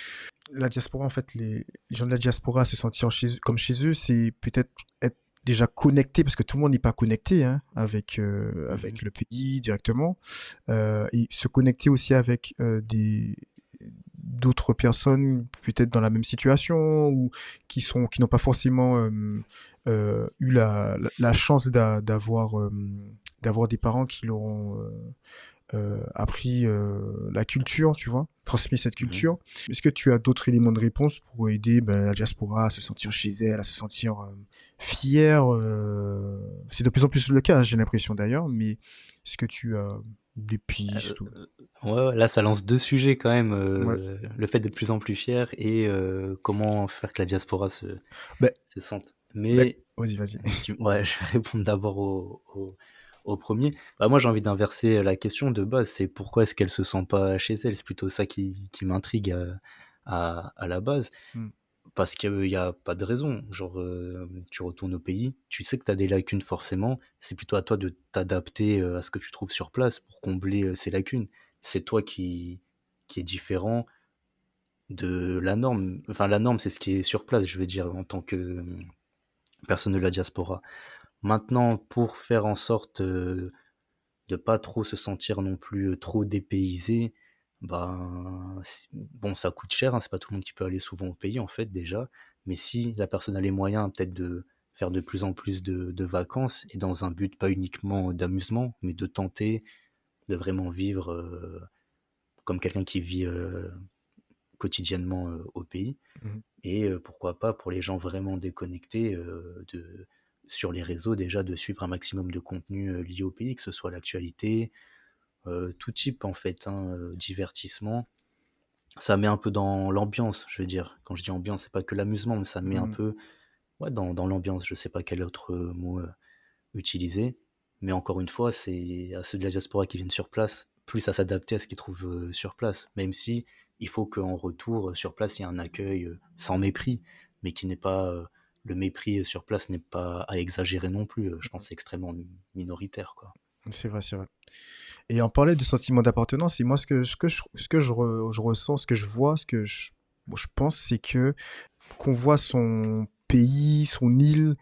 la diaspora, en fait, les gens de la diaspora à se sentir comme chez eux, c'est peut-être être déjà connecté, parce que tout le monde n'est pas connecté hein, Mhm. avec le pays directement, et se connecter aussi avec d'autres personnes peut-être dans la même situation ou qui n'ont pas forcément eu la chance d'avoir des parents qui leur ont appris la culture, tu vois, transmis cette Mhm. culture. Est-ce que tu as d'autres éléments de réponse pour aider la diaspora à se sentir chez elle, à se sentir fière C'est de plus en plus le cas, hein, j'ai l'impression d'ailleurs, mais est-ce que tu as des Euh, pistes ouais, là, ça lance deux sujets quand même. Ouais. Le fait d'être de plus en plus fier et comment faire que la diaspora Ben, se sente. ben, Mais vas-y, vas-y. ouais, je vais répondre d'abord au premier. Bah, moi, j'ai envie d'inverser la question de base. C'est pourquoi est-ce qu'elle se sent pas chez elle? C'est plutôt ça qui m'intrigue à la base. Hmm. Parce qu'il n'y a pas de raison. Genre, tu retournes au pays, tu sais que tu as des lacunes forcément. C'est plutôt à toi de t'adapter à ce que tu trouves sur place pour combler ces lacunes. C'est toi qui est différent de la norme. Enfin, la norme, c'est ce qui est sur place, je veux dire, en tant que personne de la diaspora. Maintenant, pour faire en sorte de pas trop se sentir non plus trop dépaysé, ben, bon, ça coûte cher, hein, c'est pas tout le monde qui peut aller souvent au pays en fait déjà, mais si la personne a les moyens peut-être de faire de plus en plus de vacances et dans un but pas uniquement d'amusement, mais de tenter de vraiment vivre comme quelqu'un qui vit quotidiennement au pays, Mhm. et pourquoi pas pour les gens vraiment déconnectés sur les réseaux déjà de suivre un maximum de contenu lié au pays, que ce soit l'actualité, tout type en fait, hein, divertissement. Ça met un peu dans l'ambiance, je veux dire. Quand je dis ambiance, c'est pas que l'amusement, mais ça met un Hmm. peu ouais, dans l'ambiance. Je sais pas quel autre mot utiliser. Mais encore une fois, c'est à ceux de la diaspora qui viennent sur place, plus à s'adapter à ce qu'ils trouvent sur place. Même si il faut qu'en retour, sur place, il y ait un accueil sans mépris, mais qui n'est pas. Le mépris sur place n'est pas à exagérer non plus. Je pense que c'est extrêmement minoritaire, quoi. C'est vrai, c'est vrai. Et on parlait de sentiment d'appartenance, et moi, je ressens, ce que je vois, bon, je pense, c'est que qu'on voit son pays, son île,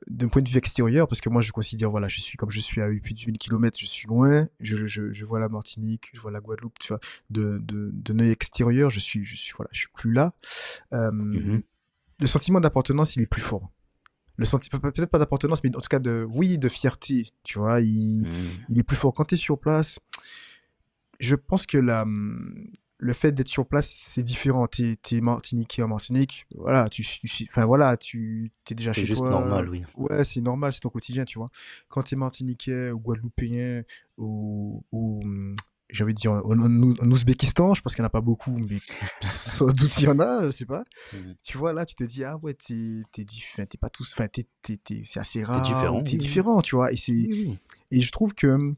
d'un point de vue extérieur, parce que moi, je considère, voilà, je suis comme je suis à plus de 1000 kilomètres, je suis loin, je vois la Martinique, je vois la Guadeloupe, tu vois, d'un œil extérieur, voilà, je suis plus là. Mhm. Le sentiment d'appartenance, il est plus fort. Le sentiment, peut-être pas d'appartenance, mais en tout cas oui, de fierté, tu vois, Mhm. il est plus fort. Quand tu es sur place, je pense que le fait d'être sur place, c'est différent. T'es Martiniquais en Martinique, voilà, enfin voilà, tu t'es déjà C'est chez juste toi. normal, oui. Ouais, c'est normal, c'est ton quotidien, tu vois. Quand t'es Martiniquais ou Guadeloupéen ou j'ai envie de dire en Ouzbékistan, je pense qu'il n'y en a pas beaucoup, mais sans doute il y en a, je sais pas. Mhm. Tu vois, là, tu te dis, ah ouais, enfin, t'es pas tous, enfin, c'est assez T'es rare, ou différent, t'es oui, oui. différent, tu vois. Oui, oui. Et je trouve que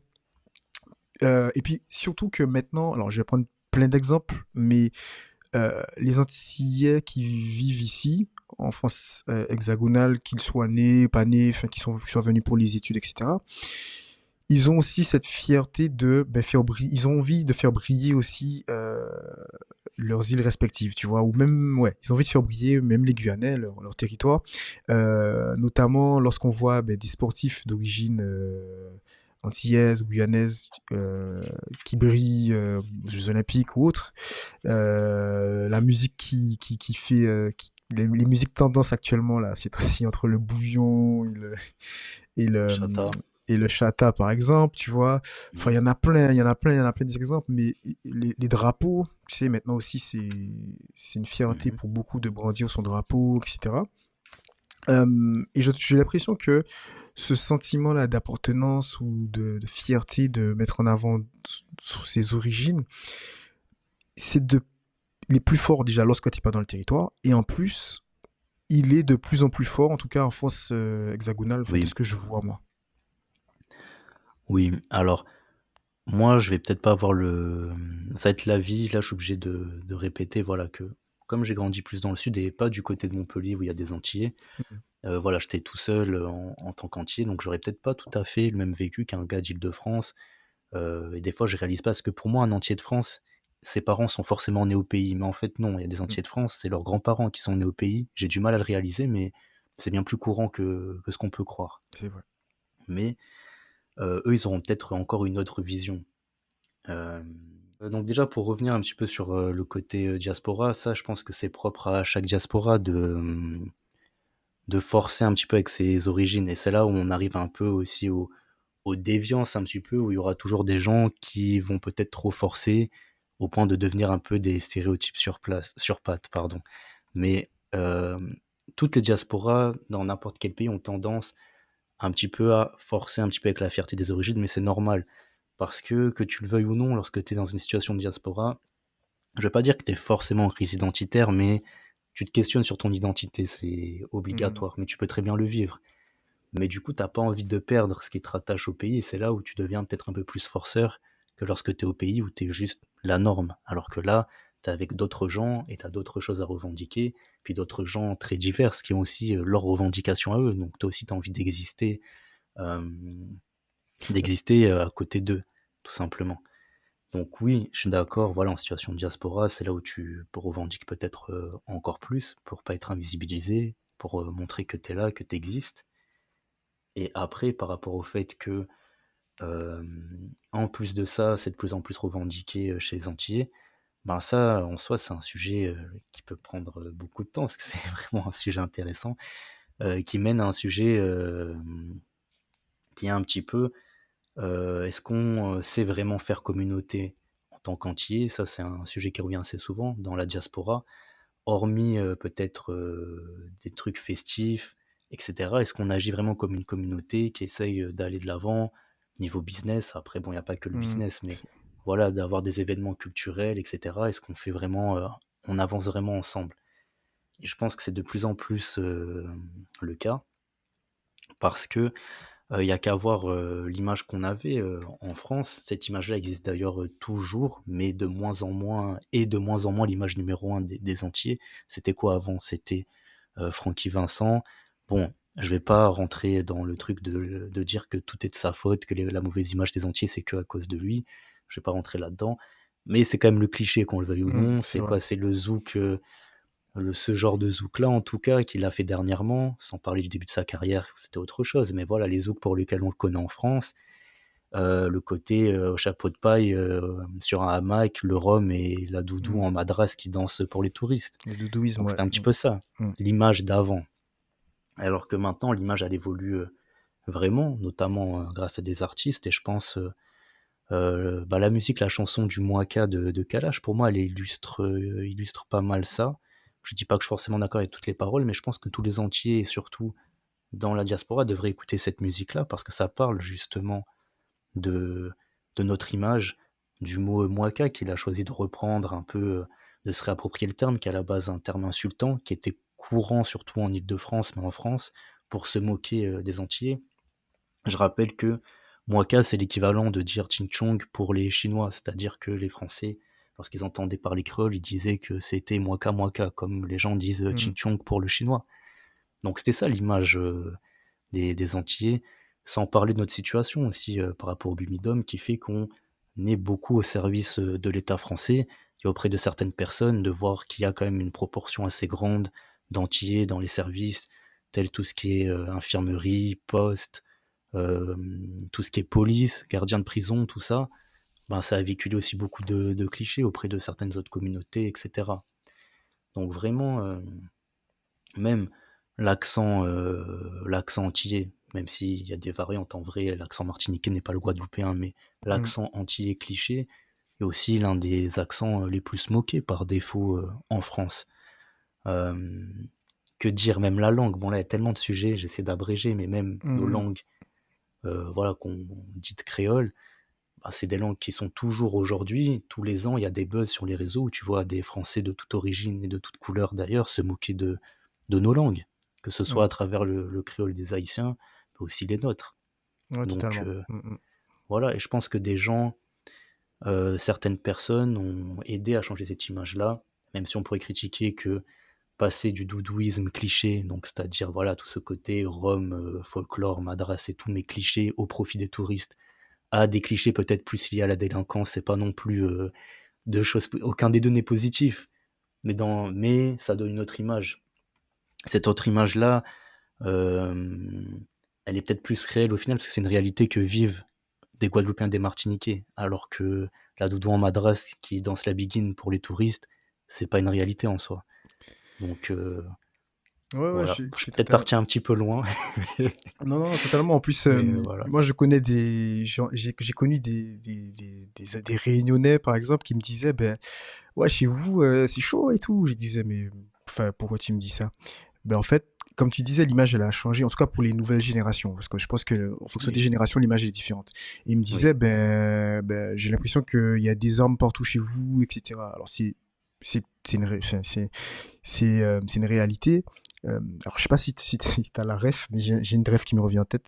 et puis surtout que maintenant, alors je vais prendre plein d'exemples, mais les Antillais qui vivent ici, en France hexagonale, qu'ils soient nés, pas nés, enfin qu'ils soient venus pour les études, etc., ils ont aussi cette fierté de faire briller, ils ont envie de faire briller aussi leurs îles respectives, tu vois, ou même, ouais, ils ont envie de faire briller même les Guyanais, leur territoire, notamment lorsqu'on voit des sportifs d'origine antillaise, guyanaise, qui brillent aux Jeux Olympiques ou autres, la musique qui fait, les musiques tendances actuellement, là, c'est aussi entre le bouillon et le, Chata. et le chata, par exemple, tu vois. Enfin, il y Mhm. en a plein, il y en a plein, il y en a plein d'exemples, mais les drapeaux, tu sais, maintenant aussi, c'est une fierté Mhm. pour beaucoup de brandir son drapeau, etc. Et j'ai l'impression que ce sentiment-là d'appartenance ou de fierté de mettre en avant sous ses origines, c'est il est plus fort déjà lorsque tu n'es pas dans le territoire, et en plus, il est de plus en plus fort, en tout cas en France hexagonale, enfin, de Oui, ce que je vois moi. oui. Alors, moi, je vais peut-être pas avoir ça va être la vie. Là, je suis obligé de répéter, voilà, que comme j'ai grandi plus dans le sud et pas du côté de Montpellier où il y a des Antillais, voilà, j'étais tout seul en tant qu'Antillais, donc j'aurais peut-être pas tout à fait le même vécu qu'un gars d'Île-de-France. Et des fois, je réalise pas, parce que pour moi, un Antillais de France, ses parents sont forcément nés au pays. Mais en fait, non, il y a des Antillais de France, c'est leurs grands-parents qui sont nés au pays. J'ai du mal à le réaliser, mais c'est bien plus courant que ce qu'on peut croire. C'est vrai. Mais eux, ils auront peut-être encore une autre vision. Euh, donc déjà, pour revenir un petit peu sur le côté diaspora, ça, je pense que c'est propre à chaque diaspora de forcer un petit peu avec ses origines. Et c'est là où on arrive un peu aussi aux déviances un petit peu, où il y aura toujours des gens qui vont peut-être trop forcer au point de devenir un peu des stéréotypes sur pattes, pardon. Mais toutes les diasporas dans n'importe quel pays ont tendance un petit peu à forcer un petit peu avec la fierté des origines, mais c'est normal. Parce que tu le veuilles ou non, lorsque tu es dans une situation de diaspora, je vais pas dire que tu es forcément en crise identitaire, mais tu te questionnes sur ton identité, c'est Mm. obligatoire, mais tu peux très bien le vivre. Mais du coup, t'as pas envie de perdre ce qui te rattache au pays, et c'est là où tu deviens peut-être un peu plus forceur que lorsque tu es au pays où tu es juste la norme. Alors que là, tu es avec d'autres gens et tu as d'autres choses à revendiquer, puis d'autres gens très divers qui ont aussi leurs revendications à eux. Donc toi aussi, tu as envie euh, d'exister à côté d'eux, tout simplement. Donc oui, je suis d'accord, voilà, en situation de diaspora, c'est là où tu revendiques peut-être encore plus pour pas être invisibilisé, pour montrer que tu es là, que tu existes. Et après, par rapport au fait que, euh, en plus de ça, c'est de plus en plus revendiqué chez les Antillais, ben ça, en soi, c'est un sujet qui peut prendre beaucoup de temps, parce que c'est vraiment un sujet intéressant, qui mène à un sujet qui est un petit peu, est-ce qu'on sait vraiment faire communauté en tant qu'Antillais? Ça, c'est un sujet qui revient assez souvent dans la diaspora. Hormis peut-être des trucs festifs, etc. Est-ce qu'on agit vraiment comme une communauté qui essaye d'aller de l'avant niveau business? Après, bon, il n'y a pas que le Mm. business, mais voilà, d'avoir des événements culturels, etc. Est-ce qu'on fait vraiment, on avance vraiment ensemble? Et je pense que c'est de plus en plus le cas parce que il y a qu'à voir l'image qu'on avait en France. Cette image-là existe d'ailleurs toujours, mais de moins en moins, et de moins en moins l'image numéro un des Antillais. C'était quoi avant? C'était Francky Vincent. Bon, je vais pas rentrer dans le truc de dire que tout est de sa faute, que la mauvaise image des Antillais, c'est que à cause de lui. Je vais pas rentrer là-dedans. Mais c'est quand même le cliché, qu'on le veuille ou Mm. non. C'est C'est vrai. quoi? C'est le zouk ce genre de zouk-là, en tout cas, qu'il a fait dernièrement, sans parler du début de sa carrière, c'était autre chose. Mais voilà, les zouks pour lesquels on le connaît en France, le côté au chapeau de paille sur un hamac, le rhum et la doudou Mm. en madras qui dansent pour les touristes. Le doudouisme, Donc ouais. c'était un petit Mm. peu ça, Mm. l'image d'avant. Alors que maintenant, l'image, elle évolue vraiment, notamment grâce à des artistes. Et je pense, bah, la musique, la chanson du Moaka de Kalash, pour moi, elle illustre pas mal ça. Je dis pas que je suis forcément d'accord avec toutes les paroles, mais je pense que tous les entiers, et surtout dans la diaspora, devraient écouter cette musique-là, parce que ça parle justement de, de notre image, du mot Moaka, qu'il a choisi de reprendre un peu, de se réapproprier le terme, qui est à la base un terme insultant, qui était courant surtout en Île-de-France, mais en France, pour se moquer des Antillais. Je rappelle que Moaka, c'est l'équivalent de dire Ching Chong pour les Chinois, c'est-à-dire que les Français, lorsqu'ils entendaient parler créole, ils disaient que c'était Moaka Moaka, comme les gens disent Mm. Ching Chong pour le chinois. Donc c'était ça l'image des Antillais, sans parler de notre situation aussi par rapport au Bumidum, qui fait qu'on est beaucoup au service de l'État français et auprès de certaines personnes, de voir qu'il y a quand même une proportion assez grande d'Antillais dans les services, tels tout ce qui est infirmerie, poste, euh, tout ce qui est police, gardien de prison, tout ça, ben, ça a véhiculé aussi beaucoup de clichés auprès de certaines autres communautés, etc. Donc vraiment, même l'accent antillais, même s'il y a des variantes en vrai, l'accent martiniquais n'est pas le guadeloupéen, mais Mm. l'accent antillais cliché est aussi l'un des accents les plus moqués par défaut en France. Euh, que dire, même la langue, bon là il y a tellement de sujets, j'essaie d'abréger, mais même nos Mm. langues, voilà, qu'on dit créole, bah, c'est des langues qui sont toujours aujourd'hui, tous les ans, il y a des buzz sur les réseaux où tu vois des Français de toute origine et de toute couleur d'ailleurs se moquer de nos langues, que ce soit Ouais. à travers le créole des Haïtiens, mais aussi les nôtres. Ouais, Donc totalement. Mm. voilà, et je pense que des gens, certaines personnes ont aidé à changer cette image-là, même si on pourrait critiquer que passer du doudouisme cliché, donc c'est-à-dire voilà tout ce côté rhum, folklore, madras et tous mes clichés au profit des touristes, à des clichés peut-être plus liés à la délinquance, c'est pas non plus deux choses, aucun des deux n'est positif, mais ça donne une autre image. Cette autre image-là, euh, elle est peut-être plus réelle au final, parce que c'est une réalité que vivent des Guadeloupéens, des Martiniquais, alors que la doudou en madras qui danse la biguine pour les touristes, c'est pas une réalité en soi. Donc Ouais, Voilà, je je suis suis peut-être totalement. parti un petit peu loin, Non, non, totalement. En plus, mais voilà. moi, je connais j'ai connu des Réunionnais, par exemple, qui me disaient, ben, ouais, chez vous, c'est chaud et tout. Je disais, mais, enfin, pourquoi tu me dis ça? Ben, en fait, comme tu disais, l'image, elle a changé, en tout cas pour les nouvelles générations, parce que je pense que, en fonction des Oui, générations, l'image est différente. Et il me oui. disait, ben, j'ai l'impression qu'il y a des armes partout chez vous, etc. Alors, c'est une, c'est une réalité. Alors, je sais pas si t'as la ref, mais j'ai une ref qui me revient en tête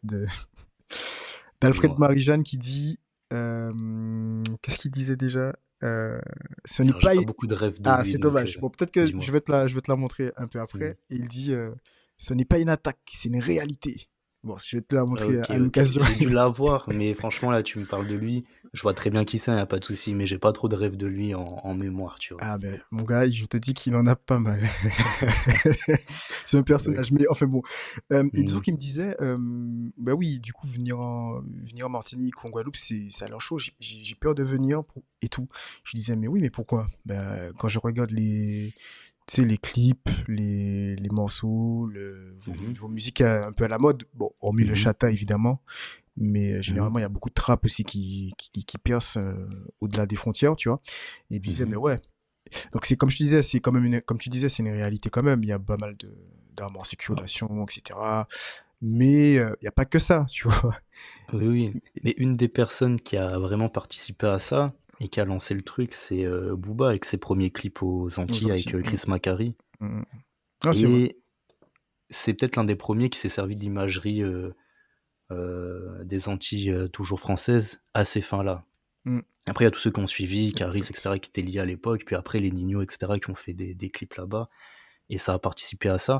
d'Alfred Dis-moi. Marie-Jeanne qui dit, qu'est-ce qu'il disait déjà? Euh, ce n'est Alors, j'ai pas, pas beaucoup de rêves de ah, lui, c'est donc dommage. Bon, peut-être que dis-moi. je vais te la montrer un peu Hmm. après. Et il dit, ce n'est pas une attaque, c'est une réalité. Bon, je vais te la montrer Ok, à ok. l'occasion. J'ai dû l'avoir, mais franchement, là, tu me parles de lui. Je vois très bien qui c'est, y a pas de souci, mais j'ai pas trop de rêves de lui en mémoire, tu vois. Ah ben, mon gars, je te dis qu'il en a pas mal. C'est un Ok. personnage, mais enfin bon. Et Hmm. donc il me disait, bah oui, du coup venir en Martinique ou en Guadeloupe, ça a l'air chaud. J'ai peur de venir et tout. Je disais mais oui, mais pourquoi? Ben quand je regarde tu sais, les clips, les morceaux, Mhm. vos musiques un peu à la mode. Bon, hormis le Mhm. chata évidemment, mais Mhm. généralement il y a beaucoup de trap aussi qui percent au-delà des frontières, tu vois. Et il me disait mais Mhm. ouais. Donc c'est comme je te disais, c'est quand même comme tu disais, c'est une réalité quand même. Il y a pas mal d'armes en circulation, etc. Mais il n'y a pas que ça, tu vois. Oui, oui. Mais une des personnes qui a vraiment participé à ça et qui a lancé le truc, c'est Booba avec ses premiers clips aux Aux Antilles avec Antilles. Chris Macari. Mm. Ah, c'est vrai. Et c'est peut-être l'un des premiers qui s'est servi d'imagerie des Antilles toujours françaises à ces fins-là. Mm. Après, il y a tous ceux qui ont suivi, Caris, Exact. etc., qui étaient liés à l'époque, puis après les Nino, etc., qui ont fait des clips là-bas, et ça a participé à ça.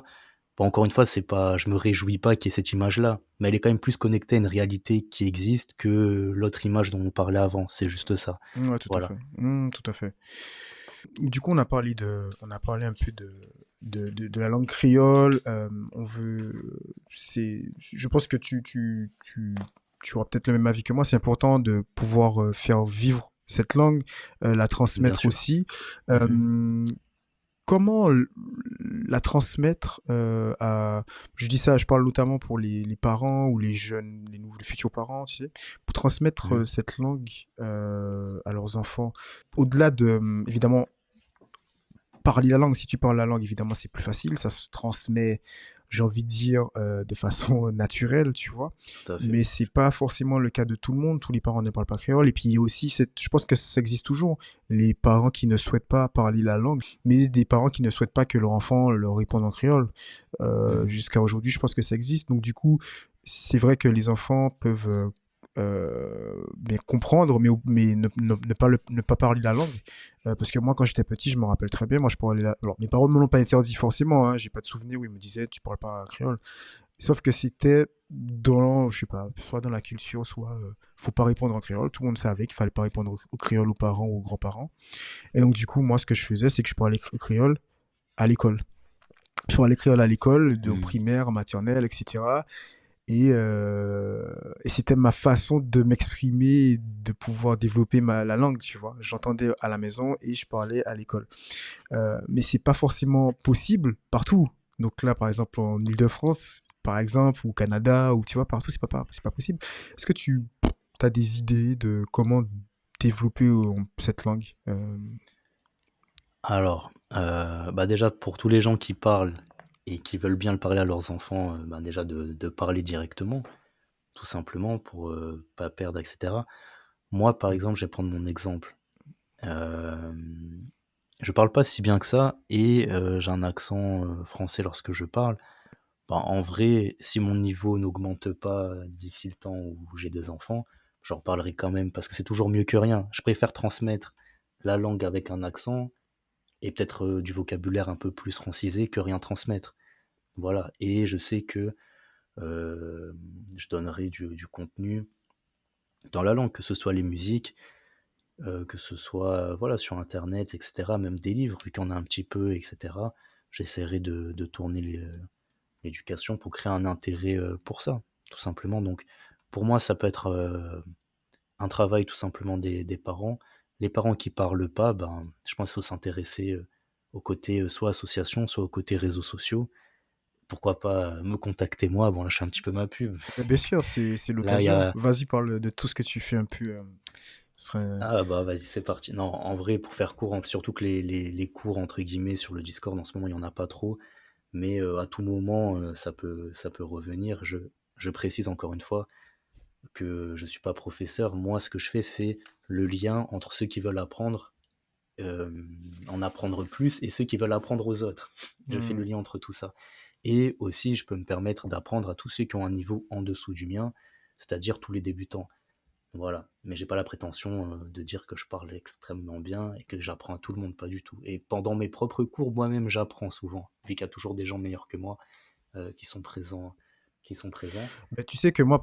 Bon, encore une fois, c'est pas, je me réjouis pas qu'il y ait cette image-là, mais elle est quand même plus connectée à une réalité qui existe que l'autre image dont on parlait avant. C'est juste ça. Ouais, tout à Voilà. fait. Tout à fait. Du coup, on a parlé un peu de la langue créole. Je pense que tu auras peut-être le même avis que moi. C'est important de pouvoir faire vivre cette langue, la Bien transmettre sûr. aussi. Mhm. Euh, comment la transmettre je dis ça, je parle notamment pour les parents ou les jeunes, les futurs parents, tu sais, pour transmettre Mhm. cette langue à leurs enfants. Au-delà de, évidemment, parler la langue, si tu parles la langue, évidemment, c'est plus facile, ça se transmet, j'ai envie de dire, de façon naturelle, tu vois. Tout à fait. Mais c'est pas forcément le cas de tout le monde, tous les parents ne parlent pas créole. Et puis il y a aussi, je pense que ça existe toujours, les parents qui ne souhaitent pas parler la langue, mais des parents qui ne souhaitent pas que leur enfant leur réponde en créole. Mhm. Jusqu'à aujourd'hui, je pense que ça existe. Donc du coup, c'est vrai que les enfants peuvent bien comprendre, mais ne pas parler la langue. Parce que moi, quand j'étais petit, je me rappelle très bien, moi, je parlais alors, mes parents ne me l'ont pas interdit forcément, hein, j'ai pas de souvenir où ils me disaient, tu parles pas créole. Sauf que c'était dans, je sais pas, soit dans la culture, soit, faut pas répondre en créole. Tout le monde savait qu'il fallait pas répondre au créole aux parents ou aux grands-parents. Et donc, du coup, moi, ce que je faisais, c'est que je parlais créole à l'école. Je parlais créole à l'école, au Mhm. primaire, en maternelle, etc. Et c'était ma façon de m'exprimer, de pouvoir développer la langue, tu vois. J'entendais à la maison et je parlais à l'école. Mais c'est pas forcément possible partout. Donc là, par exemple, en Île-de-France, par exemple, ou au Canada, ou tu vois, partout, c'est pas possible. Est-ce que tu as des idées de comment développer cette langue? Alors, bah déjà, pour tous les gens qui parlent et qui veulent bien le parler à leurs enfants, ben déjà de parler directement, tout simplement, pour pas perdre, etc. Moi, par exemple, je vais prendre mon exemple. Je parle pas si bien que ça et j'ai un accent français lorsque je parle. Bah, en vrai, si mon niveau n'augmente pas d'ici le temps où j'ai des enfants, j'en parlerai quand même parce que c'est toujours mieux que rien. Je préfère transmettre la langue avec un accent et peut-être du vocabulaire un peu plus francisé que rien transmettre. Voilà. Et je sais que euh, je donnerai du contenu dans la langue, que ce soit les musiques, que ce soit voilà, sur Internet, etc., même des livres, vu qu'il y en a un petit peu, etc. J'essaierai de tourner l'éducation pour créer un intérêt pour ça, tout simplement. Donc, pour moi, ça peut être un travail tout simplement des parents. Les parents qui parlent pas, ben, je pense qu'il faut s'intéresser au côté soit association, soit au côté réseaux sociaux, pourquoi pas me contacter moi. Bon, là, je fais un petit peu ma pub. Bien sûr, c'est Là, il y l'occasion. a... Vas-y, parle de tout ce que tu fais un peu. Ce serait- Ah bah vas-y, c'est parti. Non, en vrai, pour faire court, surtout que les cours, entre guillemets, sur le Discord, en ce moment, il n'y en a pas trop. Mais à tout moment, ça peut revenir. Je précise encore une fois que je ne suis pas professeur. Moi, ce que je fais, c'est le lien entre ceux qui veulent apprendre, euh, en apprendre plus, et ceux qui veulent apprendre aux autres. Je fais le Hmm. lien entre tout ça. Et aussi, je peux me permettre d'apprendre à tous ceux qui ont un niveau en dessous du mien, c'est-à-dire tous les débutants. Voilà. Mais j'ai pas la prétention de dire que je parle extrêmement bien et que j'apprends à tout le monde, pas du tout. Et pendant mes propres cours, moi-même, j'apprends souvent, vu qu'il y a toujours des gens meilleurs que moi qui sont présents, qui sont présents. Bah, tu sais que moi,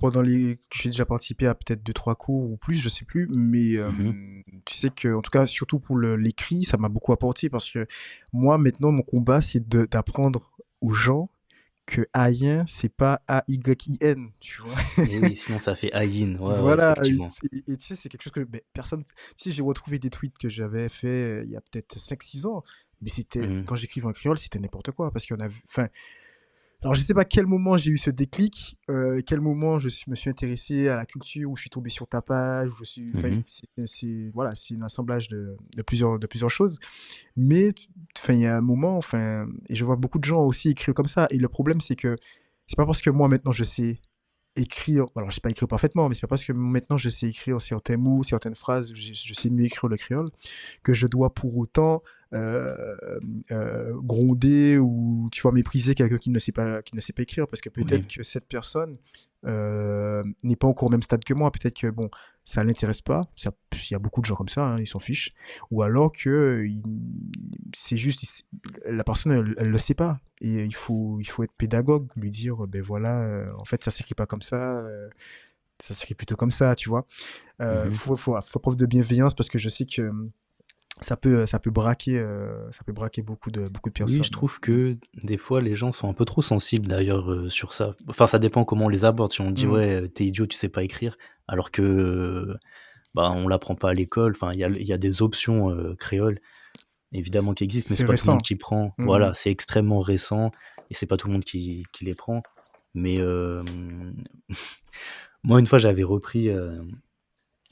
j'ai déjà participé à peut-être deux, trois cours ou plus, je sais plus, mais Mhm. tu sais que, en tout cas, surtout pour l'écrit, ça m'a beaucoup apporté parce que moi, maintenant, mon combat, c'est d'apprendre aux gens que Ayin, c'est pas A-Y-I-N, tu vois. Et oui, sinon ça fait Ayin. Ouais, ouais, Voilà, effectivement. et tu sais, c'est quelque chose que mais personne. Tu sais, j'ai retrouvé des tweets que j'avais fait il y a peut-être 5 6 ans, mais c'était, Mhm. quand j'écrivais en créole, c'était n'importe quoi parce qu'on a, enfin, alors, je sais pas quel moment j'ai eu ce déclic, quel moment me suis intéressé à la culture, où je suis tombé sur ta page, où je suis, enfin, Mhm. voilà, c'est un assemblage de plusieurs choses. Mais, enfin, il y a un moment, enfin, et je vois beaucoup de gens aussi écrire comme ça. Et le problème, c'est que c'est pas parce que moi maintenant je sais écrire, alors je sais pas écrire parfaitement, mais c'est pas parce que maintenant je sais écrire certains mots, certaines phrases, je sais mieux écrire le créole, que je dois pour autant euh, gronder ou tu vois mépriser quelqu'un qui ne sait pas écrire parce que peut-être Oui. que cette personne n'est pas encore au même stade que moi, peut-être que bon ça l'intéresse pas, il y a beaucoup de gens comme ça, hein, ils s'en fichent, ou alors que c'est juste la personne elle le sait pas et il faut être pédagogue, lui dire ben voilà en fait ça s'écrit pas comme ça s'écrit plutôt comme ça, tu vois. Mhm. Faut preuve de bienveillance parce que je sais que ça peut braquer beaucoup de Oui, je personnes. trouve que des fois les gens sont un peu trop sensibles d'ailleurs sur ça. Enfin, ça dépend comment on les aborde. Si on dit Mm. ouais, t'es idiot, tu sais pas écrire, alors que bah, on l'apprend pas à l'école. Enfin, il y a des options créoles évidemment qui existent, mais C'est c'est pas tout le monde récent. qui prend. Mm, Voilà, c'est extrêmement récent et c'est pas tout le monde qui les prend. Mais moi, une fois, j'avais repris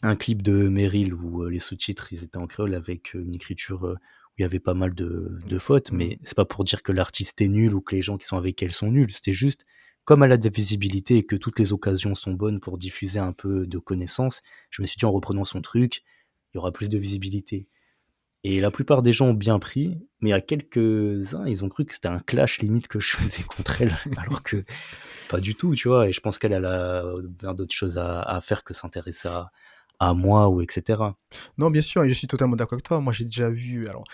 un clip de Meryl où les sous-titres ils étaient en créole avec une écriture où il y avait pas mal de fautes, mm. mais c'est pas pour dire que l'artiste est nul ou que les gens qui sont avec elle sont nuls. C'était juste comme elle a de la visibilité et que toutes les occasions sont bonnes pour diffuser un peu de connaissances, je me suis dit en reprenant son truc, il y aura plus de visibilité. Et la plupart des gens ont bien pris, mais à quelques-uns, ils ont cru que c'était un clash limite que je faisais contre elle, alors que pas du tout, tu vois. Et je pense qu'elle a bien d'autres choses à faire que s'intéresser à moi ou etc. Non, bien sûr, et je suis totalement d'accord avec toi. Moi, j'ai déjà vu. Alors,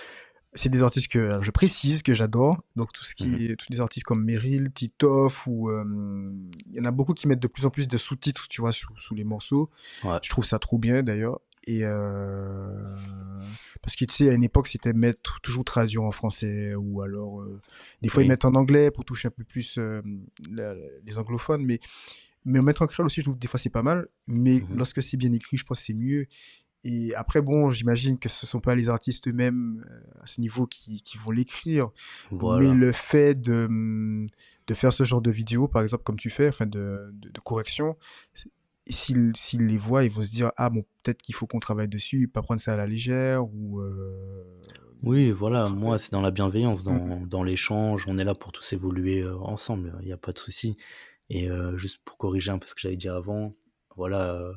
c'est des artistes que alors, je précise que j'adore. Donc, Mhm. tous les artistes comme Meryl, Titoff, ou il y en a beaucoup qui mettent de plus en plus de sous-titres, tu vois, sous les morceaux. Ouais, Je trouve ça trop bien d'ailleurs. Et parce que tu sais, à une époque, c'était mettre toujours traduire en français ou alors des fois ils oui. mettent en anglais pour toucher un peu plus les anglophones, mais mettre en créole aussi, je trouve que des fois c'est pas mal. Mais Mhm. lorsque c'est bien écrit, je pense que c'est mieux. Et après, bon, j'imagine que ce sont pas les artistes eux-mêmes à ce niveau qui vont l'écrire, mais Voilà. le fait de faire ce genre de vidéo, par exemple, comme tu fais, enfin de correction, s'ils les voient, ils vont se dire, ah bon, peut-être qu'il faut qu'on travaille dessus, pas prendre ça à la légère, ou... Oui, voilà, moi, c'est dans la bienveillance, Mm, dans l'échange, on est là pour tous évoluer ensemble, il n'y a pas de souci. Et juste pour corriger un peu ce que j'avais dit avant, voilà,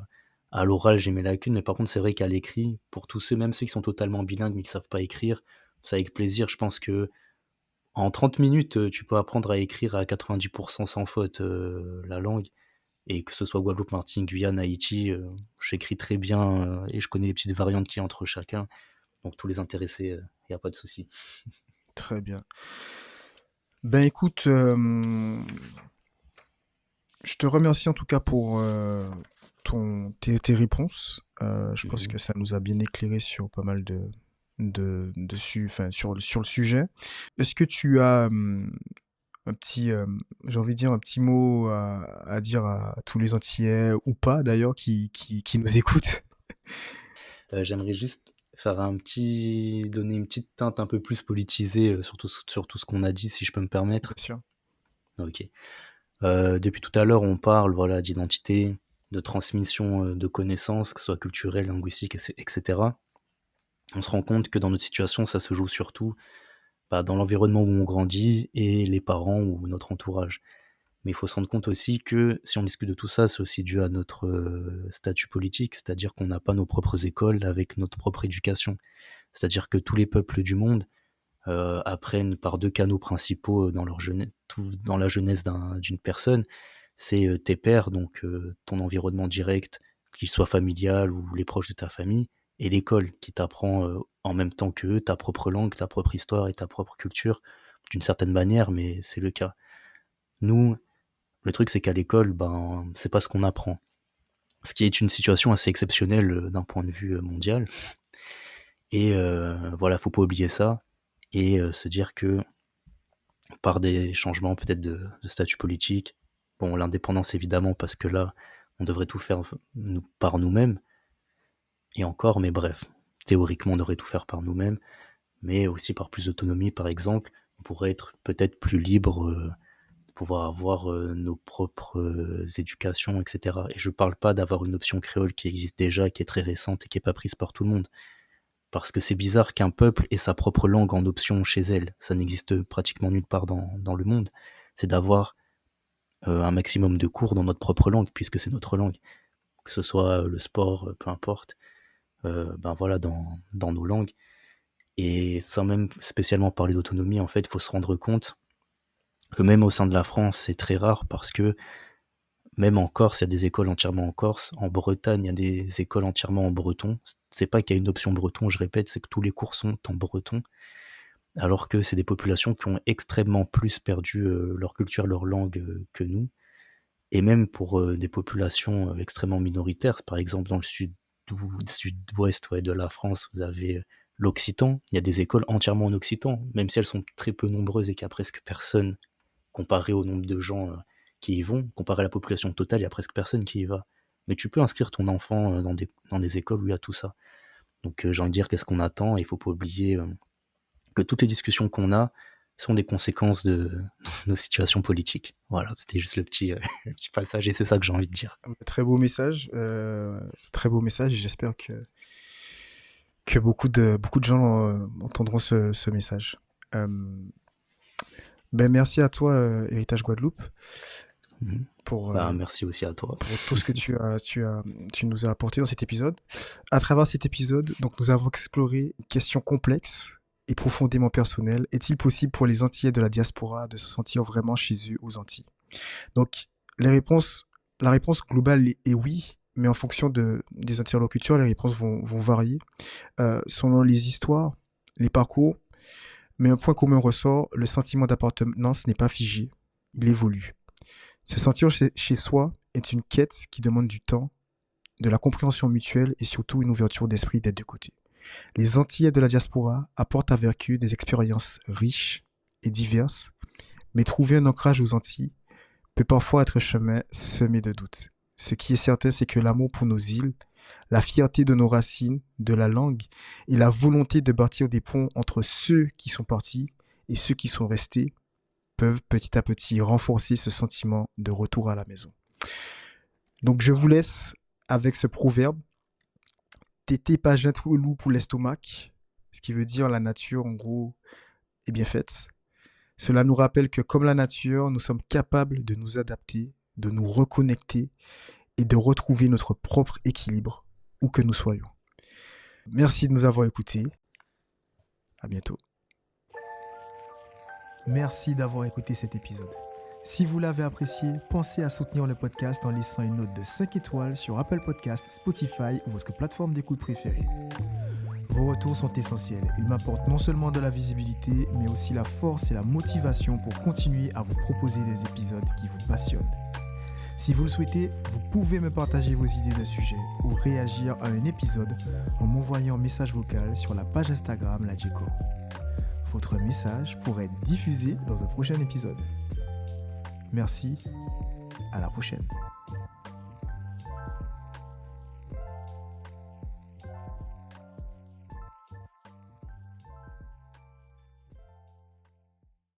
à l'oral, j'ai mes lacunes, mais par contre, c'est vrai qu'à l'écrit, pour tous ceux, même ceux qui sont totalement bilingues mais qui savent pas écrire, c'est avec plaisir. Je pense que en 30 minutes, tu peux apprendre à écrire à 90% sans faute la langue. Et que ce soit Guadeloupe, Martinique, Guyane, Haïti, j'écris très bien et je connais les petites variantes qu'il y a entre chacun. Donc tous les intéressés, il n'y a pas de souci. très bien. Ben écoute, je te remercie en tout cas pour tes réponses. Je pense que Mhm. ça nous a bien éclairé sur pas mal enfin, sur le sujet. Est-ce que tu as un petit, j'ai envie de dire, un petit mot à dire à tous les Antillais, ou pas d'ailleurs, qui nous écoutent? J'aimerais juste faire donner une petite teinte un peu plus politisée sur tout ce qu'on a dit, si je peux me Bien permettre. sûr. Ok. Depuis tout à l'heure, on parle voilà, d'identité, de transmission de connaissances, que ce soit culturelles, linguistiques, etc. On se rend compte que dans notre situation, ça se joue surtout dans l'environnement où on grandit et les parents ou notre entourage. Mais il faut se rendre compte aussi que si on discute de tout ça, c'est aussi dû à notre statut politique, c'est-à-dire qu'on n'a pas nos propres écoles avec notre propre éducation. C'est-à-dire que tous les peuples du monde apprennent par deux canaux principaux dans dans la jeunesse d'une personne. C'est tes pairs, donc ton environnement direct, qu'il soit familial ou les proches de ta famille, et l'école qui t'apprend en même temps qu'eux ta propre langue, ta propre histoire et ta propre culture, d'une certaine manière, mais c'est le cas. Nous, le truc c'est qu'à l'école, c'est pas ce qu'on apprend. Ce qui est une situation assez exceptionnelle d'un point de vue mondial. Et voilà, faut pas oublier ça et se dire que par des changements peut-être de statut politique, bon, l'indépendance évidemment, parce que là, on devrait tout faire par nous-mêmes, et encore, mais bref, théoriquement, on devrait tout faire par nous-mêmes, mais aussi par plus d'autonomie, par exemple, on pourrait être peut-être plus libre, pouvoir avoir nos propres éducations, etc. Et je parle pas d'avoir une option créole qui existe déjà, qui est très récente et qui est pas prise par tout le monde. Parce que c'est bizarre qu'un peuple ait sa propre langue en option chez elle. Ça n'existe pratiquement nulle part dans le monde. C'est d'avoir un maximum de cours dans notre propre langue, puisque c'est notre langue. Que ce soit le sport, peu importe. Voilà, dans nos langues. Et sans même spécialement parler d'autonomie, en fait, il faut se rendre compte que même au sein de la France, c'est très rare parce que même en Corse, il y a des écoles entièrement en Corse. En Bretagne, il y a des écoles entièrement en breton. C'est pas qu'il y a une option breton, je répète, c'est que tous les cours sont en breton. Alors que c'est des populations qui ont extrêmement plus perdu leur culture, leur langue que nous. Et même pour des populations extrêmement minoritaires, par exemple dans le sud-ouest de la France, vous avez l'occitan. Il y a des écoles entièrement en occitan, même si elles sont très peu nombreuses et qu'il n'y a presque personne comparé au nombre de gens qui y vont. Comparé à la population totale, il n'y a presque personne qui y va. Mais tu peux inscrire ton enfant dans des écoles où il y a tout ça. Donc j'ai envie de dire qu'est-ce qu'on attend, et il ne faut pas oublier que toutes les discussions qu'on a sont des conséquences de nos situations politiques. Voilà, c'était juste le petit passage, et c'est ça que j'ai envie de dire. Très beau message, et j'espère que beaucoup de gens entendront ce message. Merci à toi, Héritage Guadeloupe, pour merci aussi à toi pour tout ce que tu nous as apporté dans cet épisode. À travers cet épisode, donc nous avons exploré une question complexe et profondément personnelle. Est-il possible pour les Antillais de la diaspora de se sentir vraiment chez eux aux Antilles? Donc la réponse globale est oui, mais en fonction des interlocuteurs, les réponses vont varier selon les histoires, les parcours. Mais un point commun ressort, le sentiment d'appartenance n'est pas figé, il évolue. Se sentir chez soi est une quête qui demande du temps, de la compréhension mutuelle et surtout une ouverture d'esprit des deux côtés. Les Antillais de la diaspora apportent avec eux des expériences riches et diverses, mais trouver un ancrage aux Antilles peut parfois être un chemin semé de doutes. Ce qui est certain, c'est que l'amour pour nos îles, la fierté de nos racines, de la langue et la volonté de bâtir des ponts entre ceux qui sont partis et ceux qui sont restés peuvent petit à petit renforcer ce sentiment de retour à la maison. Donc je vous laisse avec ce proverbe: tété pas jeun trop loup pour l'estomac, ce qui veut dire la nature en gros est bien faite. Cela nous rappelle que comme la nature, nous sommes capables de nous adapter, de nous reconnecter et de retrouver notre propre équilibre où que nous soyons. Merci de nous avoir écoutés. À bientôt. Merci d'avoir écouté cet épisode. Si vous l'avez apprécié, pensez à soutenir le podcast en laissant une note de 5 étoiles sur Apple Podcasts, Spotify ou votre plateforme d'écoute préférée. Vos retours sont essentiels. Ils m'apportent non seulement de la visibilité, mais aussi la force et la motivation pour continuer à vous proposer des épisodes qui vous passionnent. Si vous le souhaitez, vous pouvez me partager vos idées de sujets ou réagir à un épisode en m'envoyant un message vocal sur la page Instagram La Djeko. Votre message pourrait être diffusé dans un prochain épisode. Merci, à la prochaine.